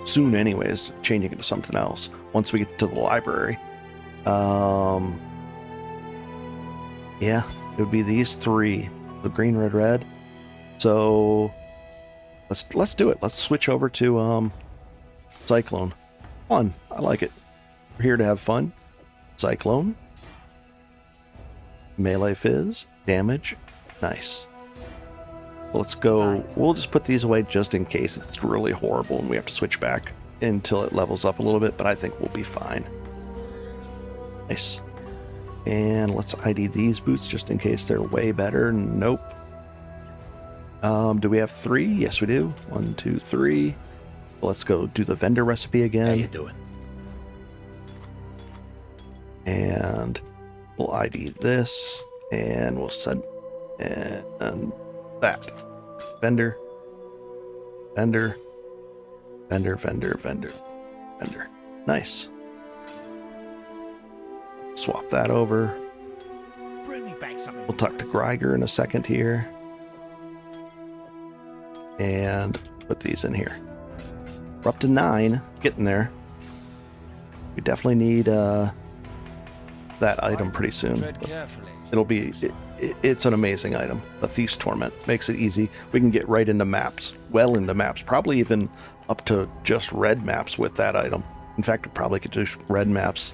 soon anyways, changing it to something else once we get to the library. Yeah, it would be these three, the green, red, red. So let's do it. Let's switch over to Cyclone. Fun. I like it. We're here to have fun. Cyclone. Melee fizz. Damage. Nice. Let's go. We'll just put these away just in case it's really horrible and we have to switch back until it levels up a little bit, but I think we'll be fine. Nice. And let's ID these boots just in case they're way better. Nope. Do we have 3? Yes, we do. 1, 2, 3. Let's go do the vendor recipe again. How you doing? And we'll ID this, and we'll send and that. Vendor, vendor, vendor, vendor, vendor, vendor. Nice. Swap that over. Bring me back something. We'll talk to Greiger in a second here. And put these in here. We're up to 9. Getting there. We definitely need that item pretty soon. Tread carefully. It'll be... It's an amazing item. The Thief's Torment makes it easy. We can get right into maps, well into maps, probably even up to just red maps with that item. In fact, we probably could do red maps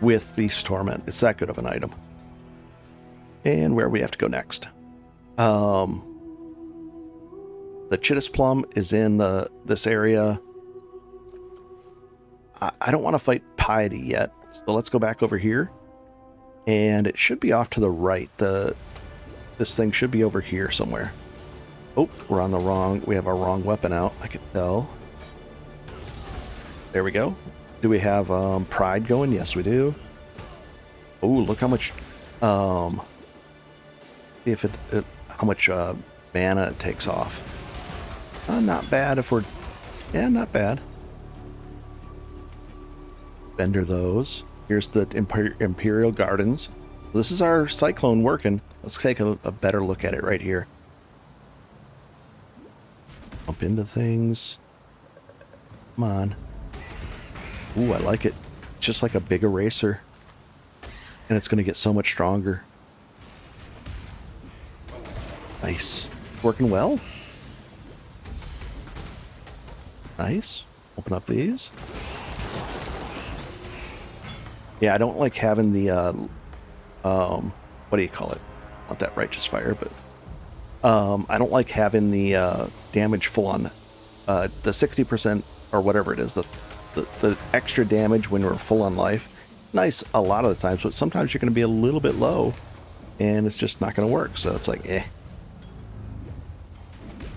with Thief's Torment. It's that good of an item. And where we have to go next? The Chittis Plum is in this area. I don't want to fight Piety yet, so let's go back over here. And it should be off to the right. This thing should be over here somewhere. Oh, we're on the wrong... We have our wrong weapon out, I can tell. There we go. Do we have Pride going? Yes, we do. Oh, look how much... see if how much mana it takes off. Not bad if we're... Yeah, not bad. Vendor those. Here's the Imperial Gardens. This is our Cyclone working. Let's take a better look at it right here. Bump into things. Come on. Ooh, I like it. It's just like a big eraser. And it's going to get so much stronger. Nice. Working well. Nice. Open up these. Yeah, I don't like having the, what do you call it? Not that righteous fire, but I don't like having the damage full on, the 60% or whatever it is, the extra damage when we're full on life. Nice a lot of the times, but sometimes you're going to be a little bit low, and it's just not going to work. So it's like, eh.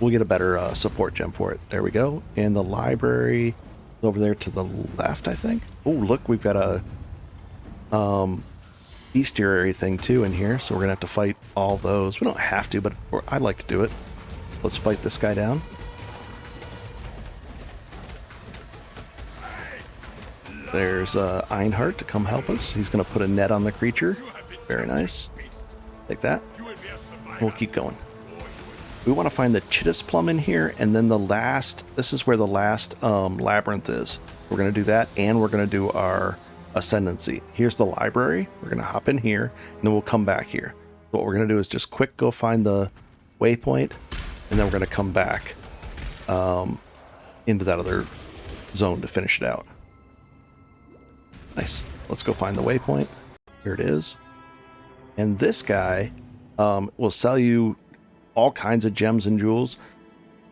We'll get a better support gem for it. There we go. And the library is over there to the left, I think. Oh, look, we've got a bestiary thing too in here, so we're gonna have to fight all those. We don't have to, but I'd like to do it. Let's fight this guy down. There's Einhart to come help us. He's gonna put a net on the creature. Very nice. Like that. We'll keep going. We want to find the Chittis Plum in here, and then the last, this is where the last labyrinth is. We're going to do that, and we're going to do our Ascendancy. Here's the library. We're going to hop in here, and then we'll come back here. So what we're going to do is just quick go find the waypoint, and then we're going to come back into that other zone to finish it out. Nice. Let's go find the waypoint. Here it is. And this guy will sell you all kinds of gems and jewels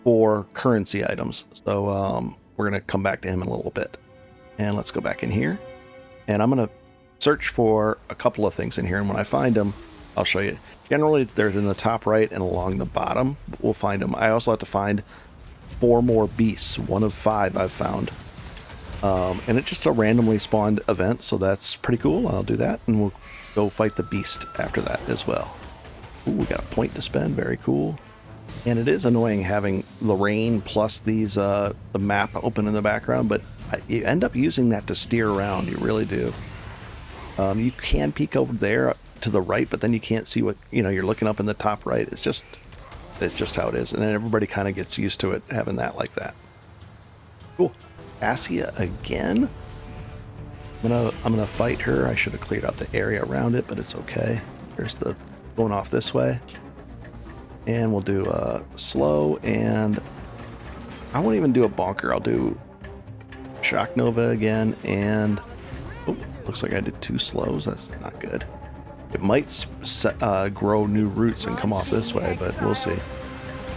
for currency items. So we're going to come back to him in a little bit. And let's go back in here. And I'm going to search for a couple of things in here. And when I find them, I'll show you. Generally, they're in the top right and along the bottom. We'll find them. I also have to find 4 more beasts. 1 of 5 I've found. And it's just a randomly spawned event, so that's pretty cool. I'll do that, and we'll go fight the beast after that as well. Ooh, we got a point to spend. Very cool. And it is annoying having Lorraine plus these the map open in the background, but you end up using that to steer around. You really do. You can peek over there to the right, but then you can't see what, you know, you're looking up in the top right. It's just how it is, and then everybody kind of gets used to it having that like that. Cool. Cassia again. I'm gonna fight her. I should have cleared out the area around it, but it's okay. There's the going off this way, and we'll do slow, and I won't even do a bonker. I'll do Shock Nova again, and oh, looks like I did 2 slows. That's not good. It might grow new roots and come off this way, but we'll see.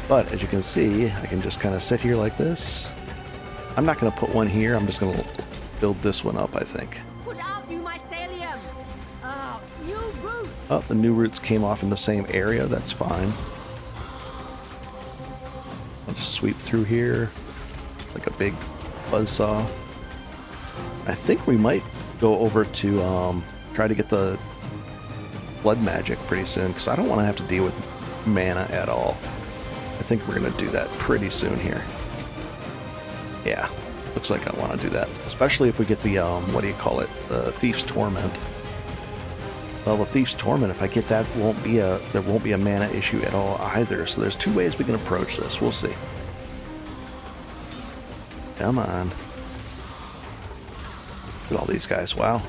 But as you can see, I can just kind of sit here like this. I'm not going to put one here. I'm just going to build this one up, I think. Put out new mycelium. New roots. Oh, the new roots came off in the same area. That's fine. I'll just sweep through here like a big buzzsaw. I think we might go over to try to get the blood magic pretty soon, because I don't want to have to deal with mana at all. I think we're going to do that pretty soon here. Yeah, looks like I want to do that, especially if we get the what do you call it, the Thief's Torment. Well, the Thief's Torment, if I get that, there won't be a mana issue at all either. So there's 2 ways we can approach this. We'll see. Come on. Look at all these guys. Wow.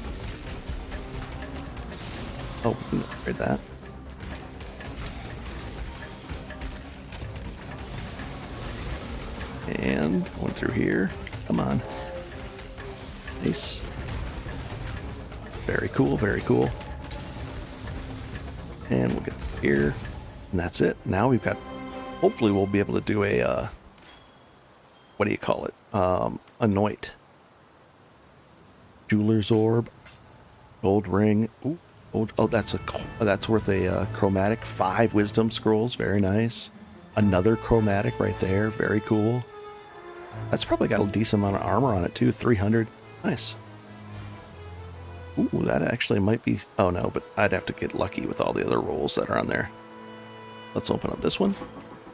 Oh, we can upgrade that. And going through here. Come on. Nice. Very cool, very cool. And we'll get here. And that's it. Now we've got... Hopefully we'll be able to do a... what do you call it? Anoint. Jeweler's Orb. Gold Ring. Ooh. Gold, oh, that's worth a chromatic. 5 Wisdom Scrolls. Very nice. Another chromatic right there. Very cool. That's probably got a decent amount of armor on it too. 300. Nice. Ooh, that actually might be... Oh no, but I'd have to get lucky with all the other rolls that are on there. Let's open up this one.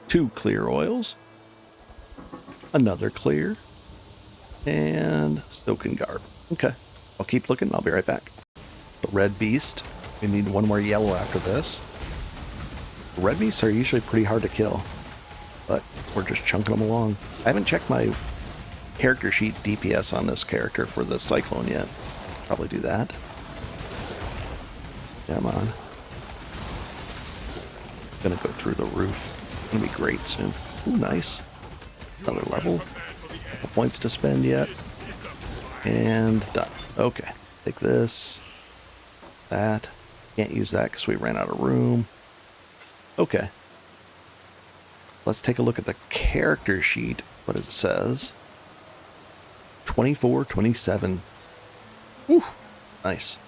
2 clear oils. Another clear. And Stoken Garb. Okay. I'll keep looking. I'll be right back. The Red Beast. We need 1 more yellow after this. Red beasts are usually pretty hard to kill, but we're just chunking them along. I haven't checked my character sheet DPS on this character for the Cyclone yet. Probably do that. Come on. Gonna go through the roof. Gonna be great soon. Ooh, nice. Another level. Couple points to spend yet. And done. Okay. Take this. that. Can't use that because we ran out of room. Okay. Let's take a look at the character sheet, what it says. 24, 27. Whew. Nice.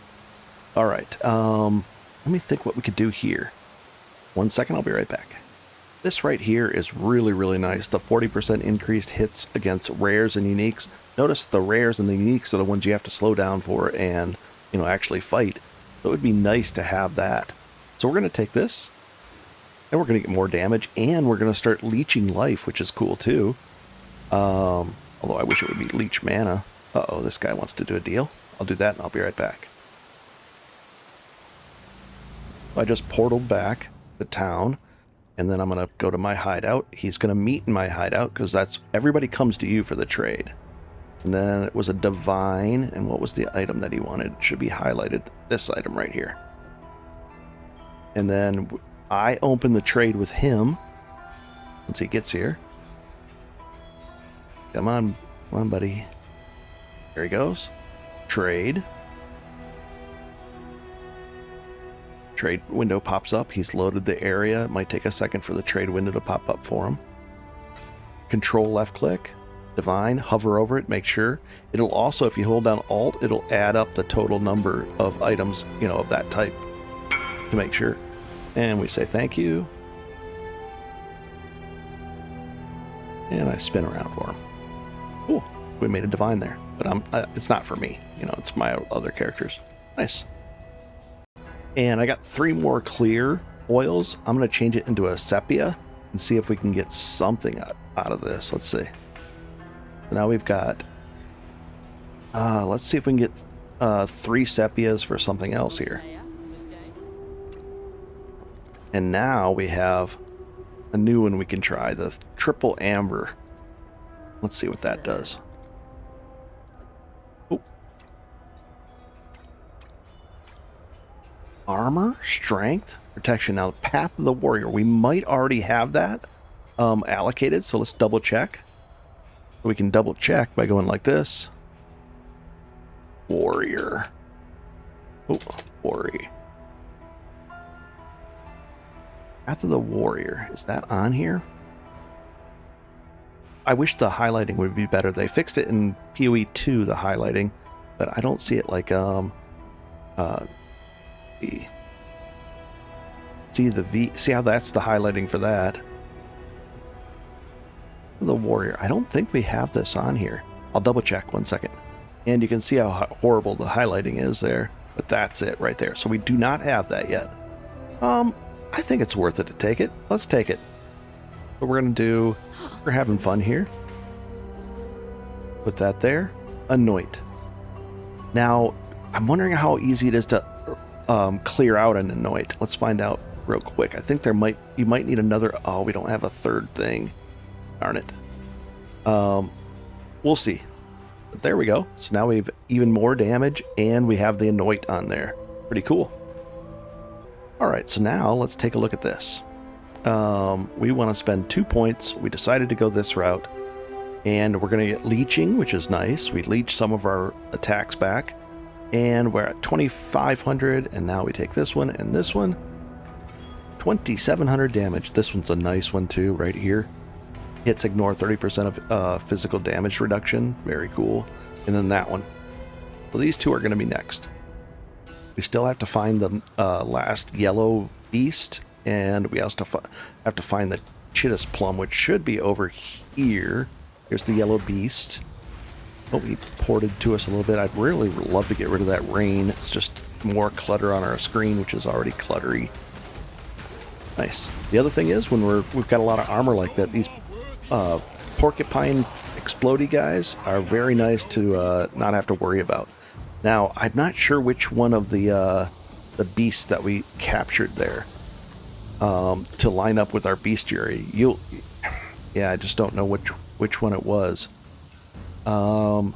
All right. Let me think what we could do here. 1 second, I'll be right back. This right here is really, really nice. The 40% increased hits against rares and uniques. Notice the rares and the uniques are the ones you have to slow down for and, you know, actually fight. So it would be nice to have that. So we're going to take this, and we're going to get more damage, and we're going to start leeching life, which is cool too. Although I wish it would be leech mana. Uh-oh, this guy wants to do a deal. I'll do that, and I'll be right back. I just portaled back to town, and then I'm going to go to my hideout. He's going to meet in my hideout, because that's everybody comes to you for the trade. And then it was a divine, and what was the item that he wanted? It should be highlighted. This item right here. And then I open the trade with him once he gets here. Come on, buddy. There he goes. Trade. Trade window pops up. He's loaded the area. It might take a second for the trade window to pop up for him. Control left click. Divine. Hover over it. Make sure. It'll also, if you hold down Alt, it'll add up the total number of items, you know, of that type to make sure. And we say thank you. And I spin around for him. Cool. We made a divine there. But it's not for me. You know, it's my other characters. Nice. And I got 3 more clear oils. I'm going to change it into a sepia and see if we can get something out of this. Let's see. So now we've got... let's see if we can get 3 sepias for something else here. And now we have a new one we can try. The triple amber. Let's see what that does. Oh. Armor, strength, protection. Now, the Path of the Warrior. We might already have that allocated, so let's double check. We can double check by going like this. Warrior. Oh, Warrior. Path of the Warrior. Is that on here? I wish the highlighting would be better. They fixed it in PoE 2, the highlighting, but I don't see it like see the V. See how that's the highlighting for that. The Warrior. I don't think we have this on here. I'll double check 1 second. And you can see how horrible the highlighting is there, but that's it right there. So we do not have that yet. I think it's worth it to take it. Let's take it. What we're going to do, we're having fun here. Put that there. Anoint. Now, I'm wondering how easy it is to clear out an anoint. Let's find out real quick. I think you might need another. Oh, we don't have a third thing. Darn it. We'll see. But there we go. So now we have even more damage, and we have the anoint on there. Pretty cool. Alright, so now let's take a look at this. We want to spend 2 points. We decided to go this route. And we're going to get leeching, which is nice. We leech some of our attacks back. And we're at 2,500. And now we take this one and this one. 2,700 damage. This one's a nice one too, right here. Hits ignore 30% of physical damage reduction. Very cool. And then that one. So these two are going to be next. We still have to find the last yellow beast. And we also have to find the Chittis Plum, which should be over here. Here's the yellow beast. Oh, he ported to us a little bit. I'd really love to get rid of that rain. It's just more clutter on our screen, which is already cluttery. Nice. The other thing is, when we've got a lot of armor like that, these porcupine explodey guys are very nice to not have to worry about. Now, I'm not sure which one of the beasts that we captured there to line up with our bestiary. Yeah, I just don't know which one it was. Love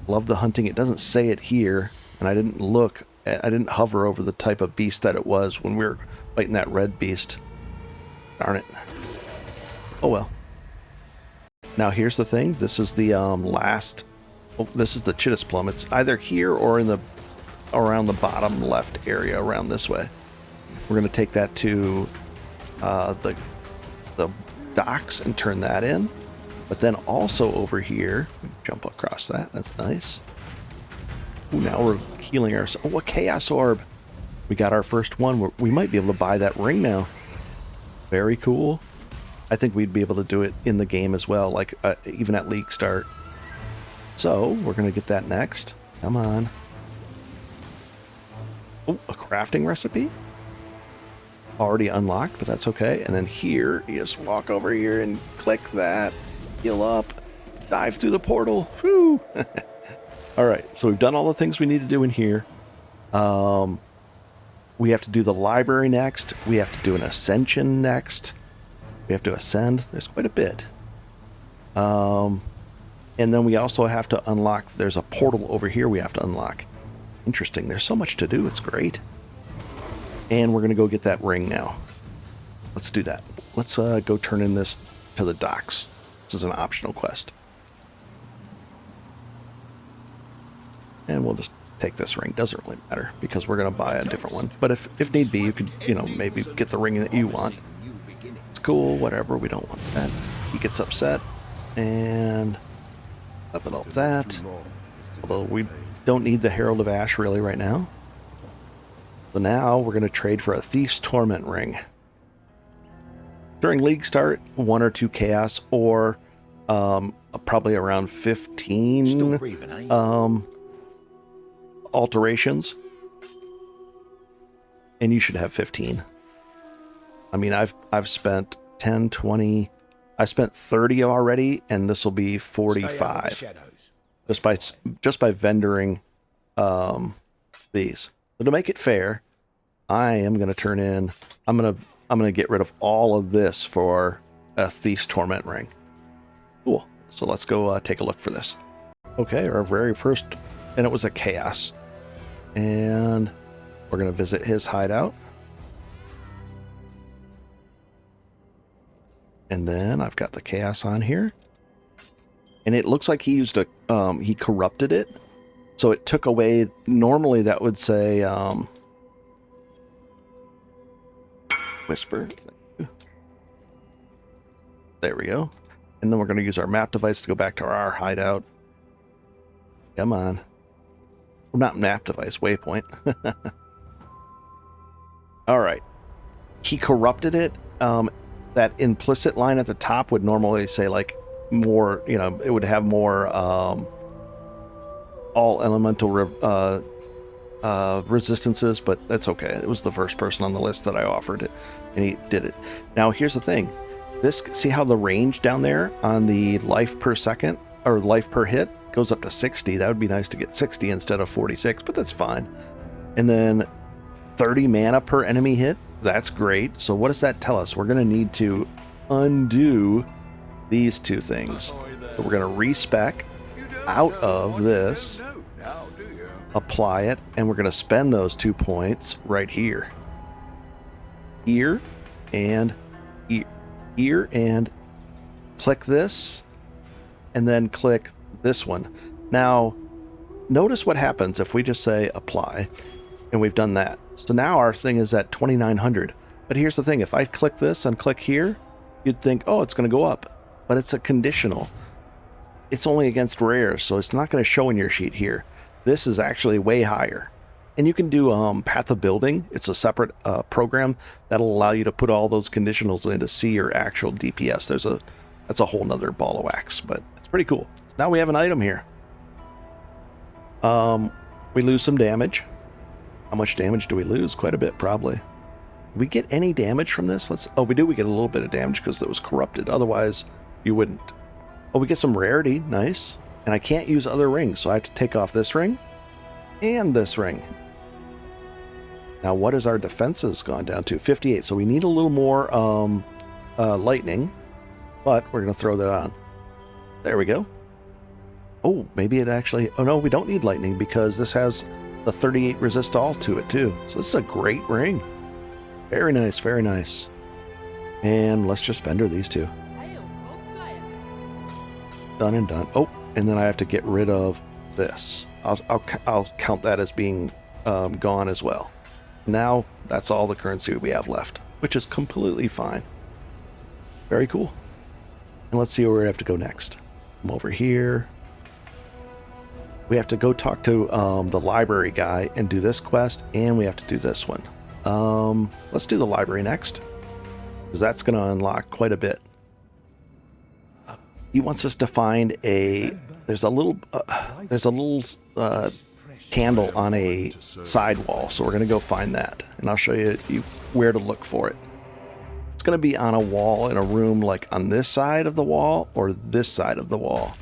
the hunting. It doesn't say it here, and I didn't hover over the type of beast that it was when we were fighting that red beast. Darn it. Oh well. Now here's the thing. This is the last. Oh, this is the Chittis Plum. It's either here or in the around the bottom left area around this way. We're going to take that to the docks and turn that in. But then also over here, jump across that. That's nice. Ooh, now we're healing ourselves. Oh, a Chaos Orb. We got our first one. We might be able to buy that ring now. Very cool. I think we'd be able to do it in the game as well, like even at League start. So, we're going to get that next. Come on. Oh, a crafting recipe? Already unlocked, but that's okay. And then here, you just walk over here and click that. Heal up. Dive through the portal. Whew. Alright, so we've done all the things we need to do in here. We have to do the library next. We have to do an ascension next. We have to ascend. There's quite a bit. And then we also have to unlock... There's a portal over here we have to unlock. Interesting. There's so much to do. It's great. And we're going to go get that ring now. Let's do that. Let's go turn in this to the docks. This is an optional quest. And we'll just take this ring. Doesn't really matter because we're going to buy a different one. But if need be, you could, you know, maybe get the ring that you want. It's cool, whatever. We don't want that. He gets upset. And level up that. Although we don't need the Herald of Ash really right now. So now we're going to trade for a Thief's Torment ring. During League start, 1 or 2 Chaos or probably around 15 alterations. And you should have 15. I mean, I've spent 10, 20... I spent 30 already, and this will be 45. Just by vendoring these. So to make it fair, I am going to turn in... I'm going to get rid of all of this for a Thief's Torment ring. Cool. So let's go take a look for this. Okay, our very first... And it was a Chaos. And we're going to visit his hideout. And then I've got the Chaos on here. And it looks like he used a... he corrupted it. So it took away... Normally that would say... Whisper. There we go. And then we're going to use our map device to go back to our hideout. Come on. Well, not map device, waypoint. Alright. He corrupted it. That implicit line at the top would normally say, like, more, you know, it would have more all elemental resistances, but that's okay. It was the first person on the list that I offered it, and he did it. Now, here's the thing. This, see how the range down there on the life per second, or life per hit, goes up to 60. That would be nice to get 60 instead of 46, but that's fine. And then 30 mana per enemy hit. That's great. So what does that tell us? We're going to need to undo these two things. So we're going to respec out of this, apply it, and we're going to spend those 2 points right here. Here and here. Here and click this, and then click this one. Now, notice what happens if we just say apply, and we've done that. So now our thing is at 2,900. But here's the thing. If I click this and click here, you'd think, oh, it's going to go up. But it's a conditional. It's only against rares, so it's not going to show in your sheet here. This is actually way higher. And you can do Path of Building. It's a separate program that'll allow you to put all those conditionals in to see your actual DPS. That's a whole nother ball of wax, but it's pretty cool. Now we have an item here. We lose some damage. How much damage do we lose? Quite a bit, probably. Do we get any damage from this? Oh, we do. We get a little bit of damage because it was corrupted. Otherwise, you wouldn't. Oh, we get some rarity. Nice. And I can't use other rings, so I have to take off this ring and this ring. Now, what is our defenses gone down to? 58. So we need a little more lightning, but we're going to throw that on. There we go. Oh, maybe it actually... Oh, no, we don't need lightning because this has the 38 resist all to it, too. So this is a great ring. Very nice, very nice. And let's just vendor these two. Done and done. Oh, and then I have to get rid of this. I'll count that as being gone as well. Now that's all the currency we have left, which is completely fine. Very cool. And let's see where we have to go next. I'm over here. We have to go talk to the library guy and do this quest, and we have to do this one. Let's do the library next, because that's going to unlock quite a bit. He wants us to find there's a little candle on a sidewall, so we're going to go find that, and I'll show you where to look for it. It's going to be on a wall in a room, like on this side of the wall or this side of the wall.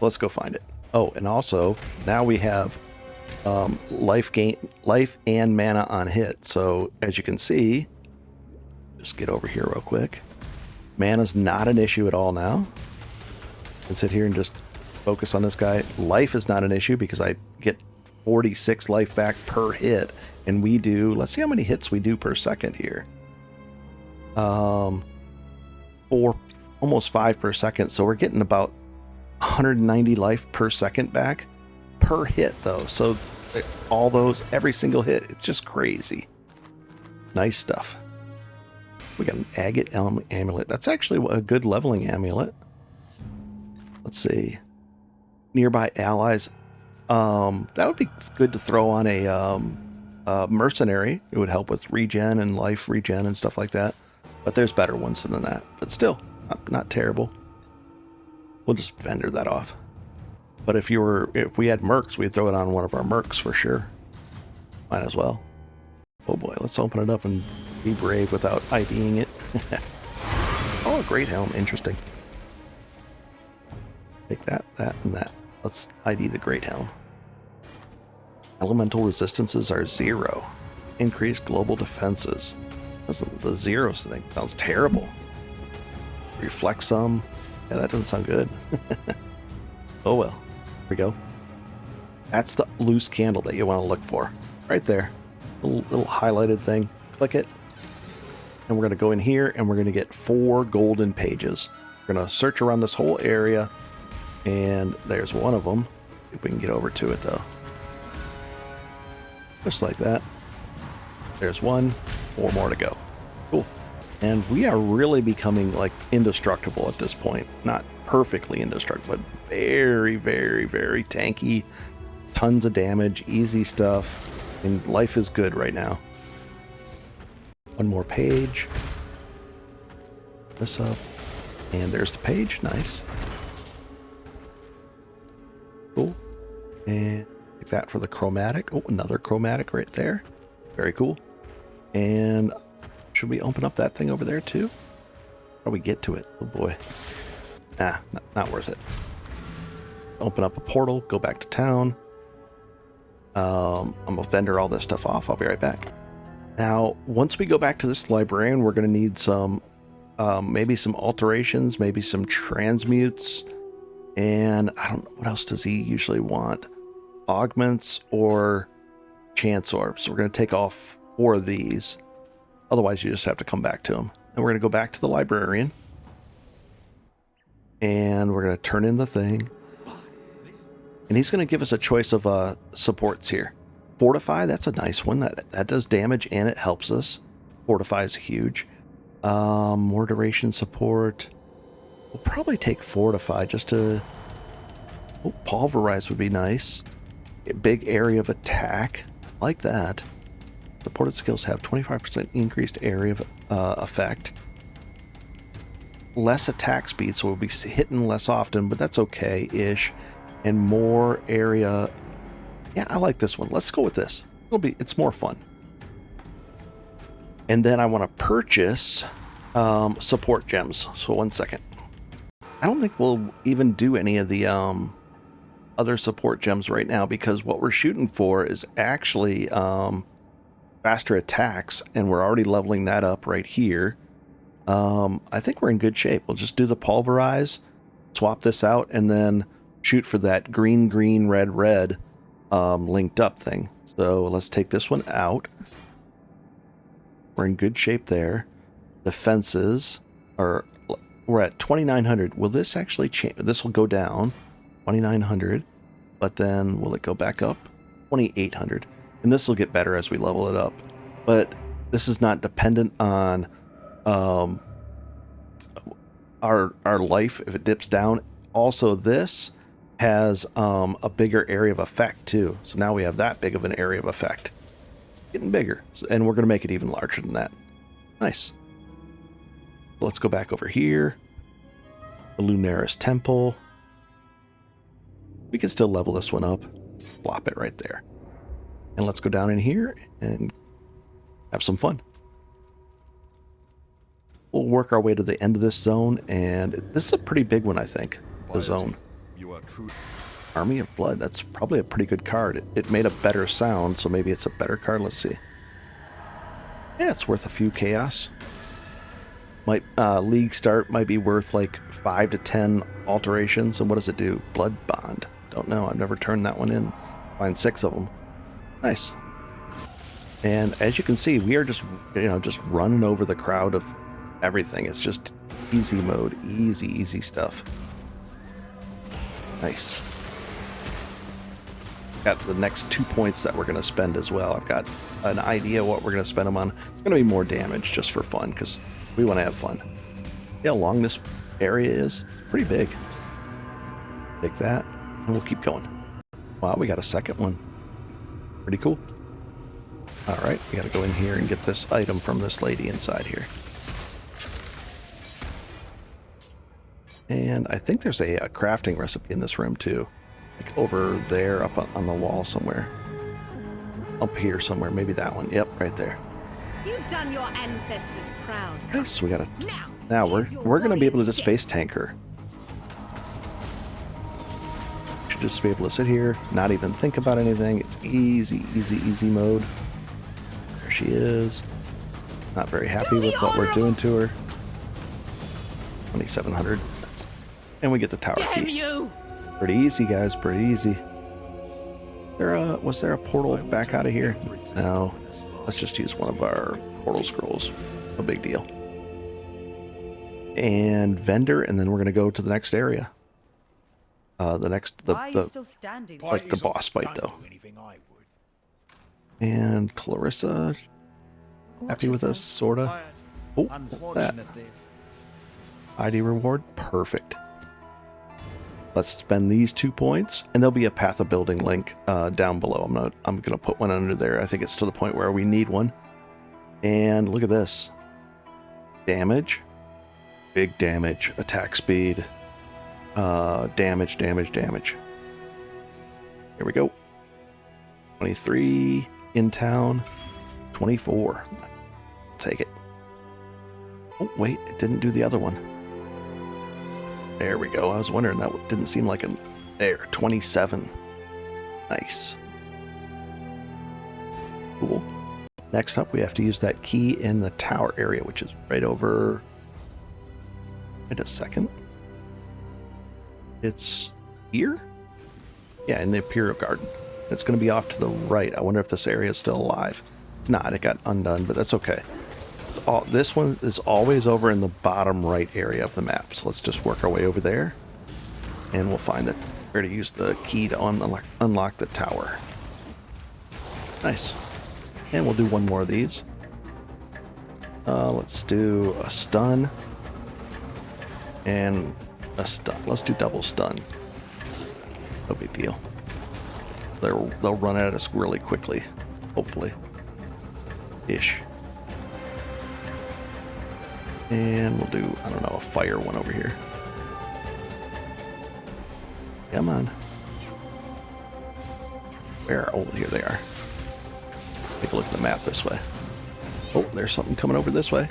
Let's go find it. Oh, and also now we have life and mana on hit. So as you can see, just get over here real quick. Mana's not an issue at all now. And sit here and just focus on this guy. Life is not an issue because I get 46 life back per hit, and we do, let's see how many hits we do per second here. 4, almost 5 per second, so we're getting about 190 life per second back per hit though. So all those, every single hit, it's just crazy. Nice stuff. We got an agate amulet. That's actually a good leveling amulet. Let's see. Nearby allies. That would be good to throw on a mercenary. It would help with regen and life regen and stuff like that. But there's better ones than that. But still, not terrible. We'll just vendor that off. But if we had mercs, we'd throw it on one of our mercs for sure. Might as well. Oh boy, let's open it up and be brave without IDing it. Oh, great helm. Interesting. Take that, and that. Let's ID the great helm. Elemental resistances are 0. Increased global defenses. The zeros thing sounds terrible. Reflect some. Yeah, that doesn't sound good. Oh well. Here we go. That's the loose candle that you want to look for. Right there. Little highlighted thing. Click it. And we're going to go in here and we're going to get 4 golden pages. We're going to search around this whole area. And there's one of them. If we can get over to it though. Just like that. There's one. 4 more to go. Cool. And we are really becoming like indestructible at this point. Not perfectly indestructible, but very, very, very tanky. Tons of damage, easy stuff. And life is good right now. One more page. This up. And there's the page. Nice. Cool. And take that for the chromatic. Oh, another chromatic right there. Very cool. And should we open up that thing over there too? How do we get to it? Oh boy. Not worth it. Open up a portal, go back to town. I'm gonna vendor all this stuff off. I'll be right back. Now, once we go back to this librarian, we're gonna need some, maybe some alterations, maybe some transmutes, and I don't know, what else does he usually want? Augments or chance orbs. So we're gonna take off 4 of these. Otherwise, you just have to come back to them. And we're going to go back to the librarian. And we're going to turn in the thing. And he's going to give us a choice of supports here. Fortify, that's a nice one. That does damage and it helps us. Fortify is huge. More duration support. We'll probably take Fortify just to... Oh, Pulverize would be nice. A big area of attack. I like that. Supported skills have 25% increased area of effect. Less attack speed, so we'll be hitting less often, but that's okay-ish. And more area. Yeah, I like this one. Let's go with this. It's more fun. And then I want to purchase support gems. So 1 second. I don't think we'll even do any of the other support gems right now because what we're shooting for is actually faster attacks, and we're already leveling that up right here. I think we're in good shape. We'll just do the pulverize, swap this out, and then shoot for that green, green, red, red linked up thing. So let's take this one out. We're in good shape there. Defenses are, we're at 2,900. Will this actually change? This will go down 2,900, but then will it go back up? 2,800. And And this will get better as we level it up. But this is not dependent on our life if it dips down. Also, this has a bigger area of effect too. So now we have that big of an area of effect. Getting bigger. And we're going to make it even larger than that. Nice. Let's go back over here. The Lunaris Temple. We can still level this one up. Plop it right there. And let's go down in here and have some fun. We'll work our way to the end of this zone, and this is a pretty big one, I think. The zone. You are true. Army of Blood. That's probably a pretty good card. It made a better sound, so maybe it's a better card. Let's see. Yeah, it's worth a few chaos. Might League start might be worth like 5 to 10 alterations. And what does it do? Blood Bond. Don't know. I've never turned that one in. Find 6 of them. Nice. And as you can see, we are just just running over the crowd of everything. It's just easy mode, easy stuff. Nice. Got the next 2 points that we're going to spend as well. I've got an idea what we're going to spend them on. It's going to be more damage just for fun because we want to have fun. See how long this area is? It's pretty big. Take that, and we'll keep going. Wow, we got a second one. Pretty cool. All right, we got to go in here and get this item from this lady inside here. And I think there's a crafting recipe in this room too. Like over there, up on the wall somewhere. Up here somewhere, maybe that one. Yep, right there. You've done your ancestors proud. Nice, we got to... Now we're going to be able to just face tank her. Should just be able to sit here, not even think about anything. It's easy mode. There she is. Not very happy with what we're doing to her. 2,700. And we get the tower key. Pretty easy, guys. Pretty easy. Was there a portal back out of here? No. Let's just use one of our portal scrolls. No big deal. And vendor, and then we're going to go to the next area. Like the boss fight, though. And Clarissa, happy with us, sorta. Oh, that ID reward, perfect. Let's spend these 2 points, and there'll be a Path of Building link down below. I'm gonna put one under there. I think it's to the point where we need one. And look at this. Damage, big damage, attack speed, damage. Here we go. 23 in town, 24. Take it. Oh wait, it didn't do the other one. There we go. I was wondering, that didn't seem like an... There, 27. Nice. Cool. Next up, we have to use that key in the tower area, which is right over... Wait a second. It's here? Yeah, in the Imperial Garden. It's going to be off to the right. I wonder if this area is still alive. It's not. It got undone, but that's okay. This one is always over in the bottom right area of the map. So let's just work our way over there. And we'll find where to use the key to unlock the tower. Nice. And we'll do one more of these. Let's do a stun. And a stun. Let's do double stun. No big deal. They'll run at us really quickly. Hopefully. Ish. And we'll do, I don't know, a fire one over here. Come on. Where? Oh, here they are. Take a look at the map this way. Oh, there's something coming over this way.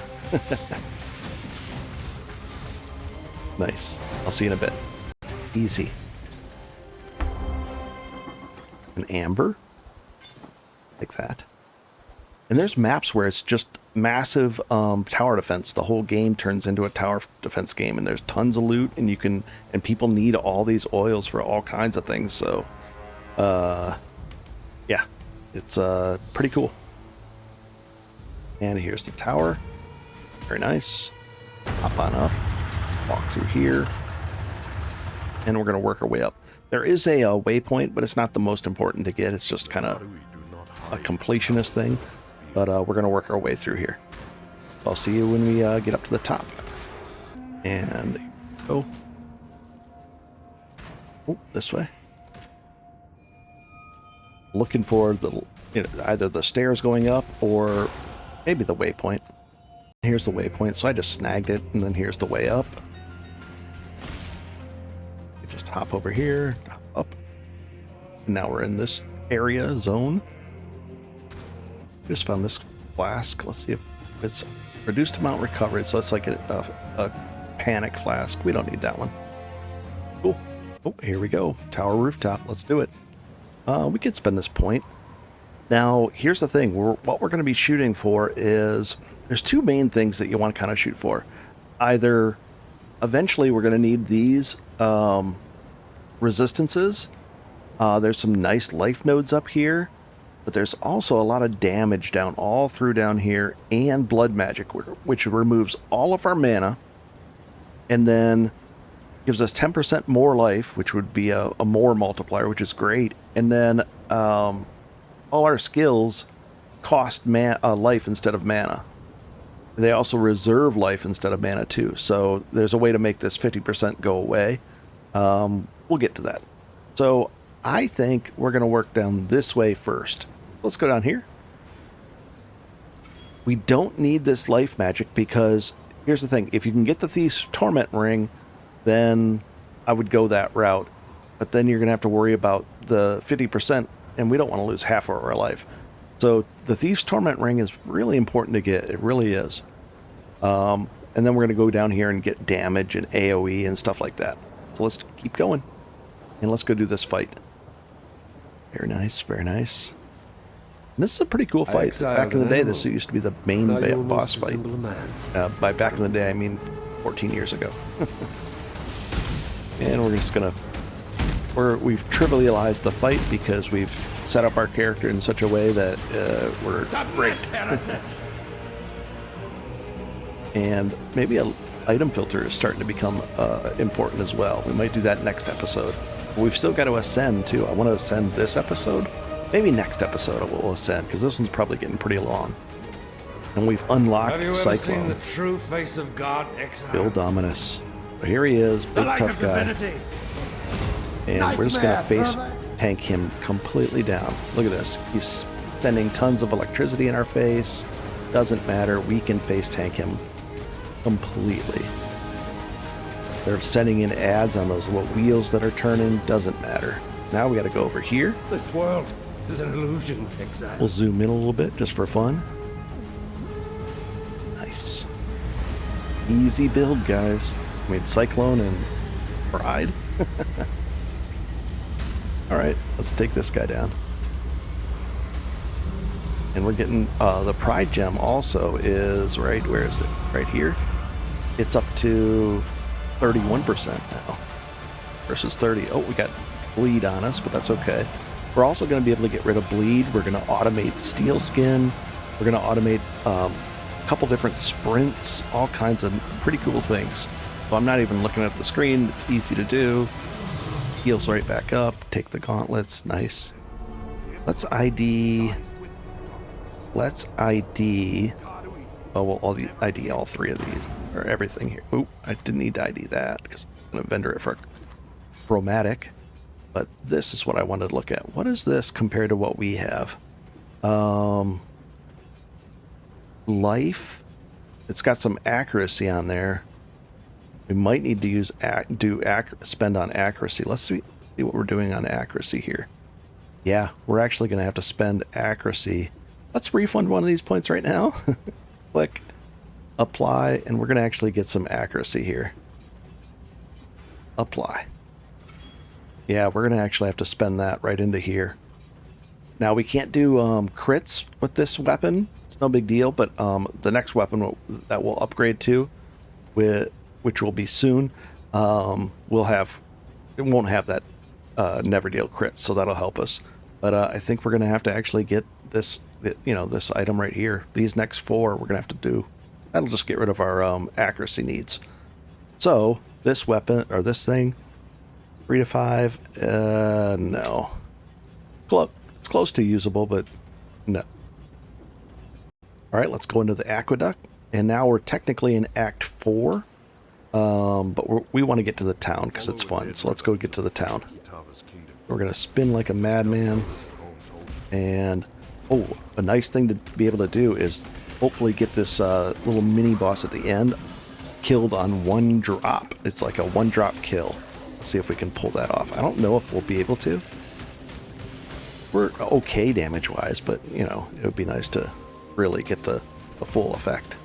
Nice. I'll see you in a bit. Easy. An amber. Like that. And there's maps where it's just massive tower defense. The whole game turns into a tower defense game, and there's tons of loot, and people need all these oils for all kinds of things. So, yeah, it's pretty cool. And here's the tower. Very nice. Hop on up. Walk through here. And we're going to work our way up. There is a waypoint, but it's not the most important to get. It's just kind of a completionist thing, but we're going to work our way through here. I'll see you when we get up to the top. And go. Oh, this way. Looking for the either the stairs going up or maybe the waypoint. Here's the waypoint, so I just snagged it, and then here's the way up. You just hop over here, hop up. And now we're in this area zone. Just found this flask. Let's see if it's reduced amount recovered, so it's like a panic flask. We don't need that one. Cool. Oh, here we go. Tower rooftop. Let's do it. We could spend this point. Now, here's the thing. What we're going to be shooting for is... There's two main things that you want to kind of shoot for. Either, eventually, we're going to need these resistances. There's some nice life nodes up here. But there's also a lot of damage all through down here. And blood magic, which removes all of our mana. And then gives us 10% more life, which would be a more multiplier, which is great. And then... all our skills cost life instead of mana. They also reserve life instead of mana too. So there's a way to make this 50% go away. We'll get to that. So I think we're going to work down this way first. Let's go down here. We don't need this life magic because here's the thing. If you can get the Thief's Torment ring, then I would go that route. But then you're going to have to worry about the 50%. And we don't want to lose half of our life. So the Thief's Torment ring is really important to get. It really is. And then we're going to go down here and get damage and AoE and stuff like that. So let's keep going. And let's go do this fight. Very nice, very nice. And this is a pretty cool fight. Back in the day, this used to be the main boss fight. By back in the day, I mean 14 years ago. And we're just going to... We've trivialized the fight because we've set up our character in such a way that we're great. And maybe an item filter is starting to become important as well. We might do that next episode. But we've still got to ascend too. I want to ascend this episode. Maybe next episode we'll ascend because this one's probably getting pretty long. And we've unlocked Cyclone. Have you ever seen the true face of God, Exile? Bill Dominus. But here he is, big tough guy. And we're just going to face tank him completely down. Look at this. He's sending tons of electricity in our face. Doesn't matter. We can face tank him completely. They're sending in ads on those little wheels that are turning. Doesn't matter. Now we got to go over here. This world is an illusion, Exile. We'll zoom in a little bit just for fun. Nice. Easy build, guys. I mean, Cyclone and Pride. Alright, let's take this guy down. And we're getting, the Pride gem also is, right, where is it? Right here. It's up to 31% now. Versus 30. Oh, we got bleed on us, but that's okay. We're also going to be able to get rid of bleed. We're going to automate steel skin. We're going to automate a couple different sprints. All kinds of pretty cool things. So I'm not even looking at the screen. It's easy to do. Heals right back up. Take the gauntlets. Nice. Let's ID. Oh, we'll ID all three of these. Or everything here. Oop, I didn't need to ID that because I'm going to vendor it for chromatic. But this is what I wanted to look at. What is this compared to what we have? Life. It's got some accuracy on there. We might need to spend on accuracy. Let's see what we're doing on accuracy here. Yeah, we're actually going to have to spend accuracy. Let's refund one of these points right now. Click, apply, and we're going to actually get some accuracy here. Apply. Yeah, we're going to actually have to spend that right into here. Now, we can't do crits with this weapon. It's no big deal, but the next weapon that we'll upgrade to, which will be soon, it won't have that never deal crit, so that'll help us. But I think we're going to have to actually get this, this item right here. These next four we're going to have to do. That'll just get rid of our accuracy needs. So this weapon or this thing, 3 to 5, no. It's close to usable, but No. All right, let's go into the aqueduct. And now we're technically in Act 4. But we want to get to the town because it's fun. So let's go get to the town. We're going to spin like a madman. And, oh, a nice thing to be able to do is hopefully get this little mini boss at the end killed on one drop. It's like a one drop kill. Let's see if we can pull that off. I don't know if we'll be able to. We're okay damage wise, but you know, it would be nice to really get the full effect.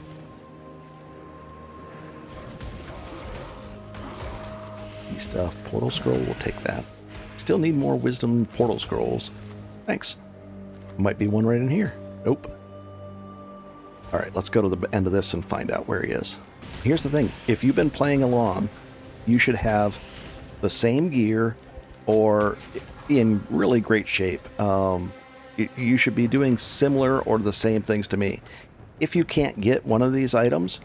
Stuff. Portal scroll, we'll take that. Still need more wisdom portal scrolls. Thanks. Might be one right in here. Nope. Alright, let's go to the end of this and find out where he is. Here's the thing. If you've been playing along, you should have the same gear or in really great shape. You should be doing similar or the same things to me. If you can't get one of these items,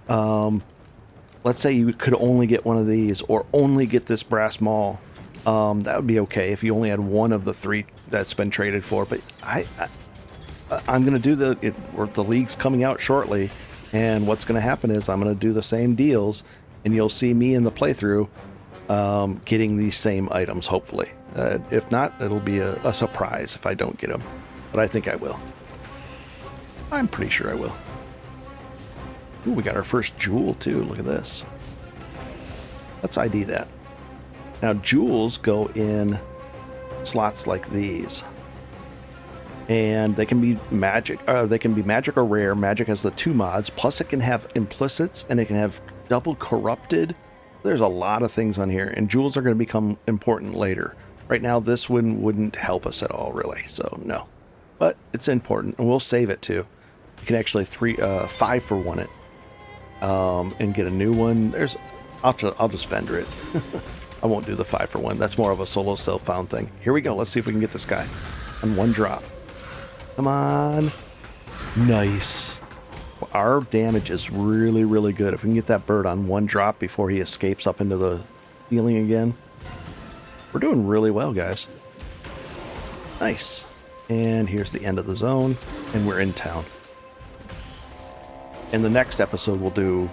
let's say you could only get one of these or only get this brass maul. That would be okay if you only had one of the 3 that's been traded for. But I'm going to do the league's coming out shortly. And what's going to happen is I'm going to do the same deals. And you'll see me in the playthrough getting these same items, hopefully. If not, it'll be a surprise if I don't get them. But I think I will. I'm pretty sure I will. Ooh, we got our first jewel too. Look at this. Let's ID that. Now jewels go in slots like these, and they can be magic. They can be magic or rare. Magic has the 2 mods. Plus, it can have implicits and it can have double corrupted. There's a lot of things on here, and jewels are going to become important later. Right now, this one wouldn't help us at all, really. So no, but it's important, and we'll save it too. You can actually 5 for 1 it. And get a new one. I'll just vendor it. I won't do the 5 for 1. That's more of a solo self-found thing. Here we go. Let's see if we can get this guy on 1 drop. Come on. Nice. Our damage is really, really good. If we can get that bird on 1 drop before he escapes up into the ceiling again, we're doing really well, guys. Nice. And here's the end of the zone, and we're in town. In the next episode, we'll do,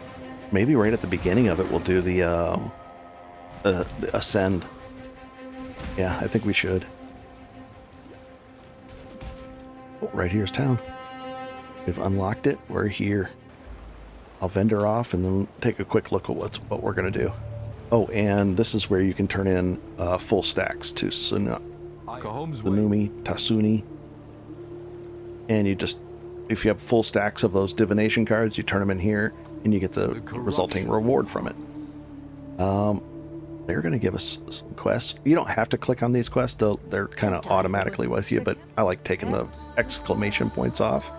maybe right at the beginning of it, we'll do the Ascend. Yeah, I think we should. Oh, right here's town. We've unlocked it. We're here. I'll vendor off and then take a quick look at what we're going to do. Oh, and this is where you can turn in full stacks to Sunumi, Tasuni. And you just, if you have full stacks of those divination cards, you turn them in here and you get the resulting reward from it. They're going to give us some quests. You don't have to click on these quests. They're kind of automatically with you, but I like taking the exclamation points off.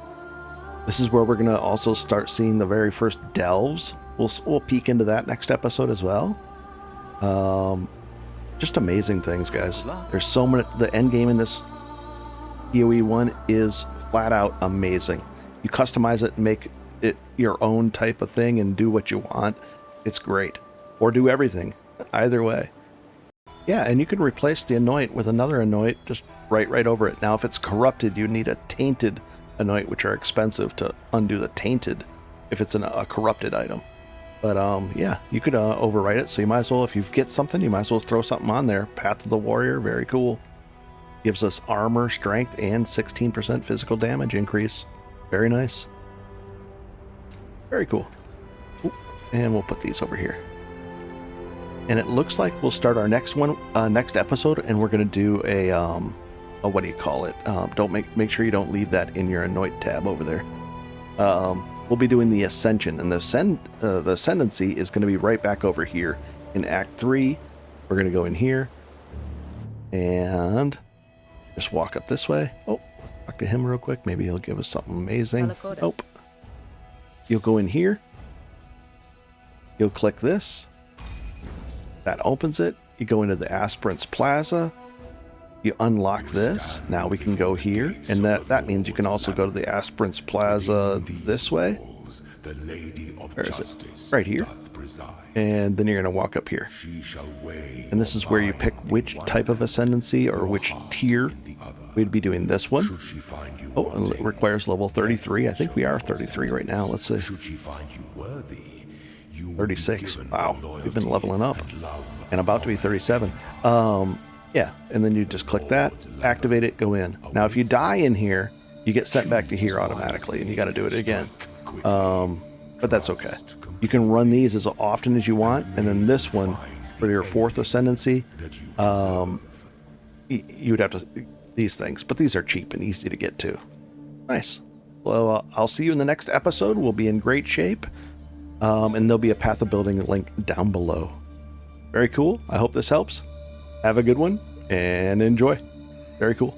This is where we're going to also start seeing the very first delves. We'll peek into that next episode as well. Just amazing things, guys. There's so many. The end game in this PoE 1 is flat out amazing. You customize it and make it your own type of thing and do what you want. It's great. Or do everything. Either way. Yeah, and you can replace the anoint with another anoint just right over it. Now, if it's corrupted, you need a tainted anoint, which are expensive to undo the tainted if it's a corrupted item. But yeah, you could overwrite it. So you might as well, if you get something, you might as well throw something on there. Path of the Warrior, very cool. Gives us armor, strength, and 16% physical damage increase. Very nice. Very cool. Ooh, and we'll put these over here. And it looks like we'll start our next one, next episode, and we're going to do a what do you call it? Don't make sure you don't leave that in your anoint tab over there. We'll be doing the Ascension, and the Ascendancy is going to be right back over here in Act 3. We're going to go in here and just walk up this way. Oh, let's talk to him real quick. Maybe he'll give us something amazing. Nope. You'll go in here. You'll click this. That opens it. You go into the Aspirants Plaza. You unlock this. Now we can go here. And that means you can also go to the Aspirants Plaza this way. The Lady of Where is it? Justice Right here. doth preside. And then you're going to walk up here. She shall weigh And this is where you pick which type of ascendancy or which tier. We'd be doing this one. Should she find you Oh, and it requires level 33. I think we are 33 right now. Let's see. Should she find you worthy, you will be 36. given Wow, the we've been loyalty leveling up. and love And about to be 37. Yeah, and then you just click that, activate it, go in. Now, if you die in here, you get sent back to here automatically, and you got to do it again. But that's okay. You can run these as often as you want, and then this one, for your 4th ascendancy, you would have to these things, but these are cheap and easy to get to. Nice. Well, I'll see you in the next episode. We'll be in great shape, and there'll be a Path of Building link down below. Very cool. I hope this helps. Have a good one and enjoy. Very cool.